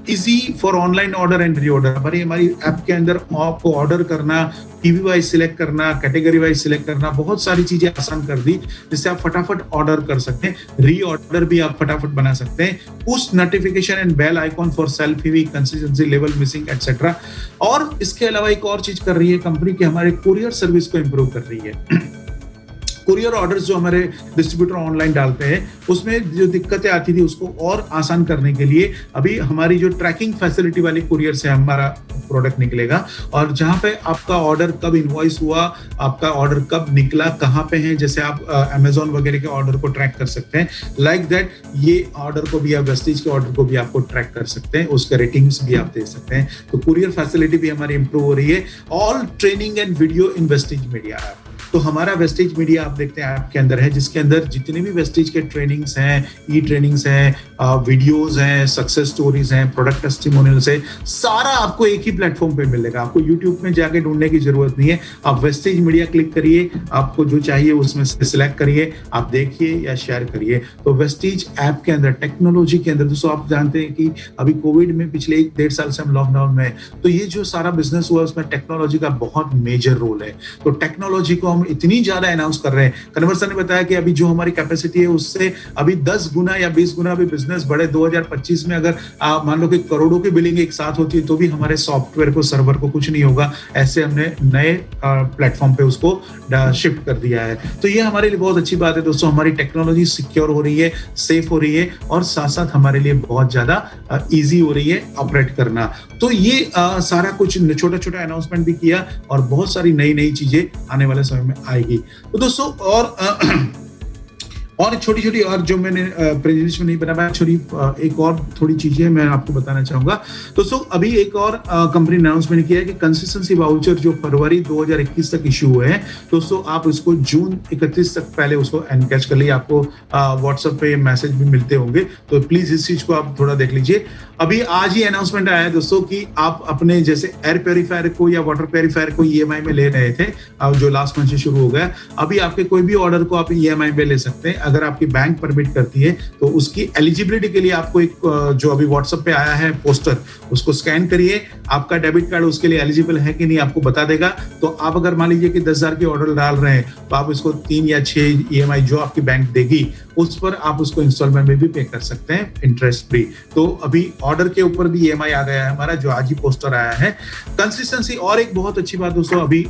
easy for online order and reorder. हमारी ऐप के अंदर आपको ऑर्डर करना, पीवी वाइज सिलेक्ट करना, कैटेगरी वाइज सिलेक्ट करना, बहुत सारी चीजें आसान कर दी, जिससे आप फटाफट ऑर्डर कर सकते हैं। रीऑर्डर भी आप फटाफट बना सकते हैं। Push notification and bell icon for self PV, consistency level missing etcetera. और इसके अलावा एक और चीज कर रही है कंपनी की, हमारे कुरियर सर्विस को इंप्रूव कर रही है। कुरियर ऑर्डर्स जो हमारे डिस्ट्रीब्यूटर ऑनलाइन डालते हैं, उसमें जो दिक्कतें आती थी उसको और आसान करने के लिए अभी हमारी जो ट्रैकिंग फैसिलिटी वाली कुरियर से हमारा प्रोडक्ट निकलेगा, और जहां पे आपका ऑर्डर कब इनवॉइस हुआ, आपका ऑर्डर कब निकला, कहां पे है, जैसे आप अमेजोन वगैरह के ऑर्डर को ट्रैक कर सकते हैं, लाइक दैट ये ऑर्डर को भी आप, वेस्टीज के ऑर्डर को भी आपको ट्रैक कर सकते हैं, उसके रेटिंग्स भी आप दे सकते हैं। तो कुरियर फैसिलिटी भी हमारी इंप्रूव हो रही है। All training and video in Vestige media app. तो हमारा वेस्टेज मीडिया आप देखते हैं ऐप के अंदर है, जिसके अंदर जितने भी वेस्टेज के ट्रेनिंग्स हैं, ई ट्रेनिंग्स हैं, वीडियोस हैं, सक्सेस स्टोरीज हैं, प्रोडक्ट टेस्टिमोनियल्स है, सारा आपको एक ही प्लेटफॉर्म पे मिलेगा। आपको यूट्यूब में जाके ढूंढने की जरूरत नहीं है। आप वेस्टेज मीडिया क्लिक करिए, आपको जो चाहिए उसमें से सिलेक्ट करिए, आप देखिए या शेयर करिए। तो वेस्टेज ऐप के अंदर टेक्नोलॉजी के अंदर दोस्तों आप जानते हैं कि अभी कोविड में पिछले 1-1.5 साल से हम लॉकडाउन में, तो ये जो सारा बिजनेस हुआ उसमें टेक्नोलॉजी का बहुत मेजर रोल है। तो टेक्नोलॉजी को हम इतनी ज्यादा अनाउंस कर रहे हैं। कन्वर सर ने बताया कि अभी जो हमारी कैपेसिटी है उससे अभी 10 गुना या 20 गुना भी बिजनेस बढ़े। 2025 में अगर आप मान लो कि करोड़ों की बिलिंग एक साथ होती है तो भी हमारे सॉफ्टवेयर को, सर्वर को कुछ नहीं होगा। ऐसे हमने नए प्लेटफॉर्म पे उसको शिफ्ट कर दिया है। तो ये हमारे लिए बहुत अच्छी बात है दोस्तों। हमारी टेक्नोलॉजी सिक्योर हो रही है, सेफ हो रही है और साथ साथ हमारे लिए बहुत ज्यादा इजी हो रही है ऑपरेट करना। तो ये सारा कुछ छोटा छोटा अनाउंसमेंट भी किया और बहुत सारी नई नई चीजें आने वाले समय में आएगी। तो दोस्तों और छोटी छोटी और जो मैंने प्रेजेंटेशन नहीं बना पाया, एक और थोड़ी चीजें मैं आपको बताना चाहूंगा दोस्तों। अभी एक और कंपनी ने अनाउंसमेंट किया है कि कंसिस्टेंसी वाउचर जो फरवरी 2021 तक इश्यू हुए हैं दोस्तों, आप उसको जून 31 तक पहले उसको एनकैच कर लीजिए। आपको व्हाट्सएप पे मैसेज भी मिलते होंगे, तो प्लीज इस चीज को आप थोड़ा देख लीजिए। अभी आज ही अनाउंसमेंट आया है दोस्तों कि आप अपने जैसे एयर प्योरीफायर को या वाटर प्योरीफायर को ईएमआई में ले रहे थे, जो लास्ट मंथ से शुरू हो गया, अभी आपके कोई भी ऑर्डर को आप ईएमआई में ले सकते हैं अगर आपकी बैंक परमिट करती है। तो उसकी एलिजिबिलिटी के लिए आपको एक जो अभी व्हाट्सएप पे आया है पोस्टर, उसको स्कैन करिए। आपका डेबिट कार्ड उसके लिए एलिजिबल है कि नहीं आपको बता देगा। तो आप अगर मान लीजिए कि 10,000 की ऑर्डर डाल रहे हैं तो आप इसको 3 या 6 ईएमआई जो आपकी बैंक देगी उस पर आप उसको इंस्टॉलमेंट में भी पे कर सकते हैं, इंटरेस्ट फ्री। तो अभी ऑर्डर के ऊपर भी ईएमआई आ गया है हमारा, जो आज ही पोस्टर आया है। कंसिस्टेंसी और एक बहुत अच्छी बात दोस्तों अभी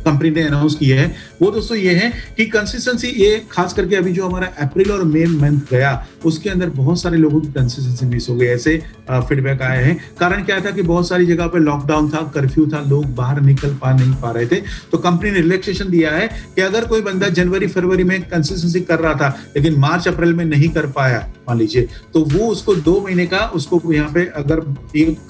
कंपनी ने अनाउंस किया है, वो दोस्तों ये है कि कंसिस्टेंसी, ये खास करके अभी जो हमारा अप्रैल और मई मंथ गया उसके अंदर बहुत सारे लोगों की कंसिस्टेंसी मिस हो गई, ऐसे फीडबैक आए हैं। कारण क्या था कि बहुत सारी जगह पे लॉकडाउन था, कर्फ्यू था, लोग बाहर निकल नहीं पा रहे थे। तो कंपनी ने रिलैक्सेशन दिया है कि अगर कोई बंदा जनवरी फरवरी में कंसिस्टेंसी कर रहा था लेकिन मार्च अप्रैल में नहीं कर पाया मान लीजिए, तो वो उसको 2 महीने का उसको यहाँ पे, अगर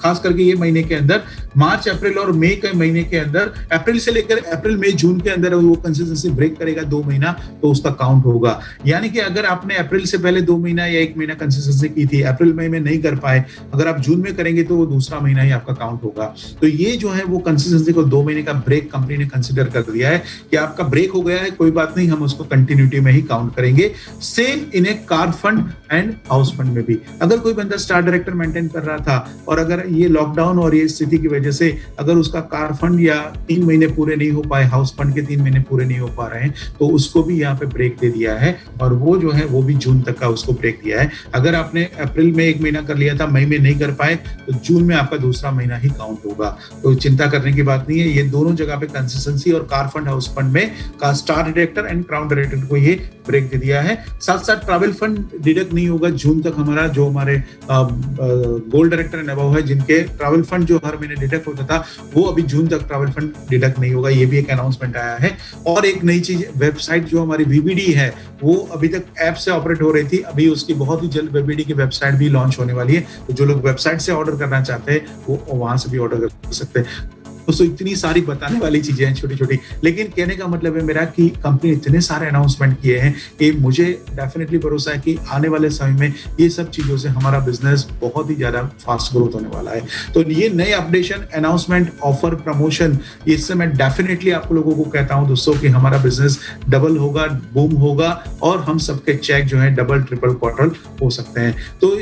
खास करके ये महीने के अंदर मार्च अप्रैल और मई के महीने के अंदर, अप्रैल से लेकर अप्रैल मई जून के अंदर वो कंसिस्टेंसी ब्रेक करेगा 2 महीना, तो उसका काउंट होगा। यानी कि अगर आपने अप्रैल से पहले 2 महीना या 1 महीना कंसिस्टेंसी की थी, अप्रैल मई में नहीं कर पाए, अगर आप जून में करेंगे तो वो दूसरा महीना ही आपका काउंट होगा। तो ये जो है वो कंसिस्टेंसी को 2 महीने का ब्रेक कंपनी ने कंसिडर कर दिया है कि आपका ब्रेक हो गया है, कोई बात नहीं, हम उसको कंटिन्यूटी में ही काउंट करेंगे। Same in A car fund and house fund में भी, अगर कोई बंदा स्टार डायरेक्टर मेंटेन कर रहा था और अगर ये लॉकडाउन और ये स्थिति की वजह से अगर उसका कार फंड या 3 महीने पूरे नहीं हो पाए, हाउस फंड के 3 महीने पूरे नहीं हो पा रहे हैं, तो उसको भी यहाँ पे ब्रेक दे दिया है और वो जो है वो भी जून तक का उसको ब्रेक दिया है। अगर आपने अप्रैल में 1 महीना कर लिया था, मई में नहीं कर पाए, तो जून में आपका दूसरा महीना ही काउंट होगा। तो चिंता करने की बात नहीं है, ये दोनों जगह पे कंसिस्टेंसी और कार फंड हाउस फंड में का star director and crown director को ये ब्रेक दे दिया है। साथ साथ ट्रैवल फंड डिडक्ट नहीं होगा जून तक। हमारा जो हमारे गोल्ड डायरेक्टर एंड अबव है, जिनके ट्रैवल फंड जो हर महीने डिडक्ट होता था, वो अभी जून तक ट्रैवल फंड डिडक्ट नहीं होगा। ये भी एक अनाउंसमेंट आया है। और एक नई चीज, वेबसाइट जो हमारी वीबीडी है वो अभी तक ऐप से ऑपरेट हो रही थी, अभी उसकी बहुत ही जल्द वीबीडी की वेबसाइट भी लॉन्च होने वाली है। तो जो लोग वेबसाइट से ऑर्डर करना चाहते हैं वो वहां से भी ऑर्डर कर सकते हैं। दोस्तों इतनी सारी बताने वाली चीजें हैं छोटी छोटी, लेकिन कहने का मतलब है मेरा कि कंपनी इतने सारे अनाउंसमेंट किए हैं कि मुझे डेफिनेटली भरोसा है कि आने वाले समय में ये सब चीजों से हमारा बिजनेस बहुत ही ज्यादा फास्ट ग्रोथ होने वाला है। तो ये नए अपडेशन, अनाउंसमेंट, ऑफर, प्रमोशन, इससे मैं डेफिनेटली आप लोगों को कहता हूं दोस्तों कि हमारा बिजनेस डबल होगा, बूम होगा और हम सबके चेक जो है डबल ट्रिपल क्वार्टर हो सकते हैं। तो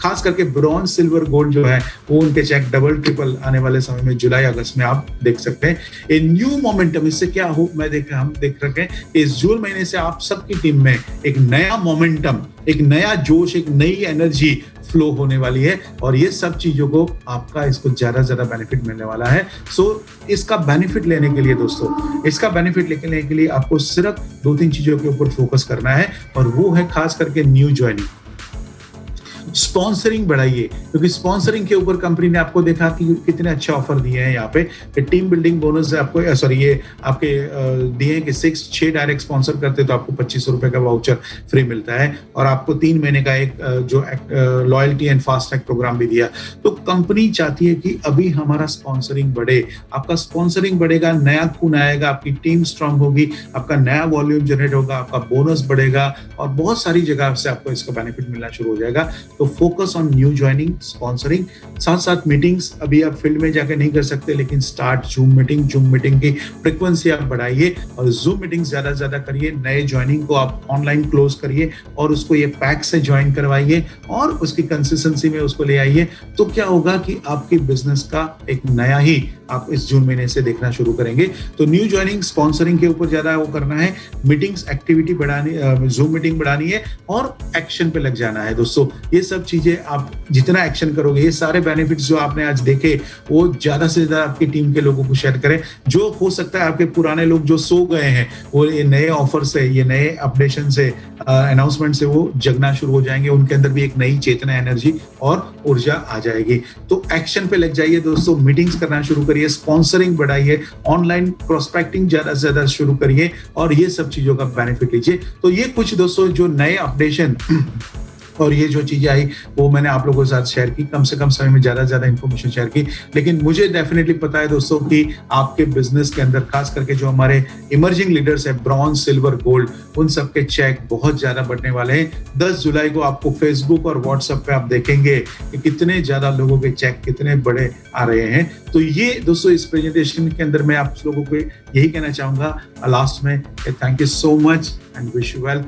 खास करके ब्रॉन्ज, सिल्वर, गोल्ड जो है वो उनके चेक डबल ट्रिपल आने वाले समय में जुलाई अगस्त में आप देख सकते हैं। ए न्यू मोमेंटम, इससे क्या हो, हम देख रखे हैं इस जून महीने से आप सबकी टीम में एक नया मोमेंटम, एक नया जोश, एक नई एनर्जी फ्लो होने वाली है और ये सब चीजों को आपका इसको ज्यादा बेनिफिट मिलने वाला है। सो इसका बेनिफिट लेने के लिए दोस्तों, इसका बेनिफिट लेने के लिए आपको सिर्फ 2-3 चीजों के ऊपर फोकस करना है और वो है खास करके न्यू ज्वाइनिंग। स्पॉन्सरिंग बढ़ाइए, क्योंकि स्पॉन्सरिंग के ऊपर कंपनी ने आपको देखा कि कितने अच्छे ऑफर दिए हैं यहाँ पे। टीम बिल्डिंग बोनस आपको सॉरी ये आपके दिए हैं कि 6 डायरेक्ट स्पॉन्सर करते तो आपको 2500 रुपए का वाउचर फ्री मिलता है, और आपको 3 महीने का एक जो loyalty and fast track programme भी दिया। तो कंपनी चाहती है कि अभी हमारा स्पॉन्सरिंग बढ़े। आपका स्पॉन्सरिंग बढ़ेगा, नया खून आएगा, आपकी टीम स्ट्रांग होगी, आपका नया वॉल्यूम जनरेट होगा, आपका बोनस बढ़ेगा, और बहुत सारी जगह से आपको इसका बेनिफिट मिलना शुरू हो जाएगा। तो focus on new joining, sponsoring, साथ साथ मीटिंग्स। अभी आप फील्ड में जाकर नहीं कर सकते, लेकिन स्टार्ट जूम मीटिंग की फ्रीक्वेंसी आप बढ़ाइए और जूम मीटिंग ज्यादा से ज्यादा करिए। नए ज्वाइनिंग को आप ऑनलाइन क्लोज करिए और उसको ये पैक से ज्वाइन करवाइए और उसकी कंसिस्टेंसी में उसको ले आइए। तो क्या होगा कि आपकी बिजनेस का एक नया ही आप इस जून महीने से देखना शुरू करेंगे। तो न्यू ज्वाइनिंग, स्पॉन्सरिंग के ऊपर ज्यादा वो करना है, मीटिंग्स एक्टिविटी बढ़ानी, जूम मीटिंग बढ़ानी है और एक्शन पे लग जाना है। दोस्तों ये सब चीजें आप जितना एक्शन करोगे, ये सारे बेनिफिट्स जो आपने आज देखे वो ज्यादा से ज्यादा आपकी टीम के लोगों को शेयर करें। जो हो सकता है आपके पुराने लोग जो सो गए हैं, वो ये नए ऑफर से, ये नए अपडेशन से, अनाउंसमेंट से वो जगना शुरू हो जाएंगे। उनके अंदर भी एक नई चेतना, एनर्जी और ऊर्जा आ जाएगी। तो एक्शन पे लग जाइए दोस्तों, मीटिंग्स करना शुरू करिए, स्पॉन्सरिंग बढ़ाइए, ऑनलाइन प्रोस्पेक्टिंग ज्यादा से ज्यादा शुरू करिए और ये सब चीजों का बेनिफिट लीजिए। तो ये कुछ दोस्तों जो नए अपडेशन और ये जो चीजें आई वो मैंने आप लोगों के साथ शेयर की। कम से कम समय में ज्यादा से ज्यादा इंफॉर्मेशन शेयर की, लेकिन मुझे डेफिनेटली पता है दोस्तों कि आपके बिजनेस के अंदर खास करके जो हमारे इमर्जिंग लीडर्स है, ब्रॉन्ज, सिल्वर, गोल्ड, उन सबके चेक बहुत ज्यादा बढ़ने वाले हैं। 10 जुलाई को आपको फेसबुक और व्हाट्सएप पे आप देखेंगे कि कितने ज्यादा लोगों के चेक कितने बड़े आ रहे हैं। तो ये दोस्तों इस प्रेजेंटेशन के अंदर मैं आप लोगों को यही कहना चाहूंगा लास्ट में, thank you so much and wish you well.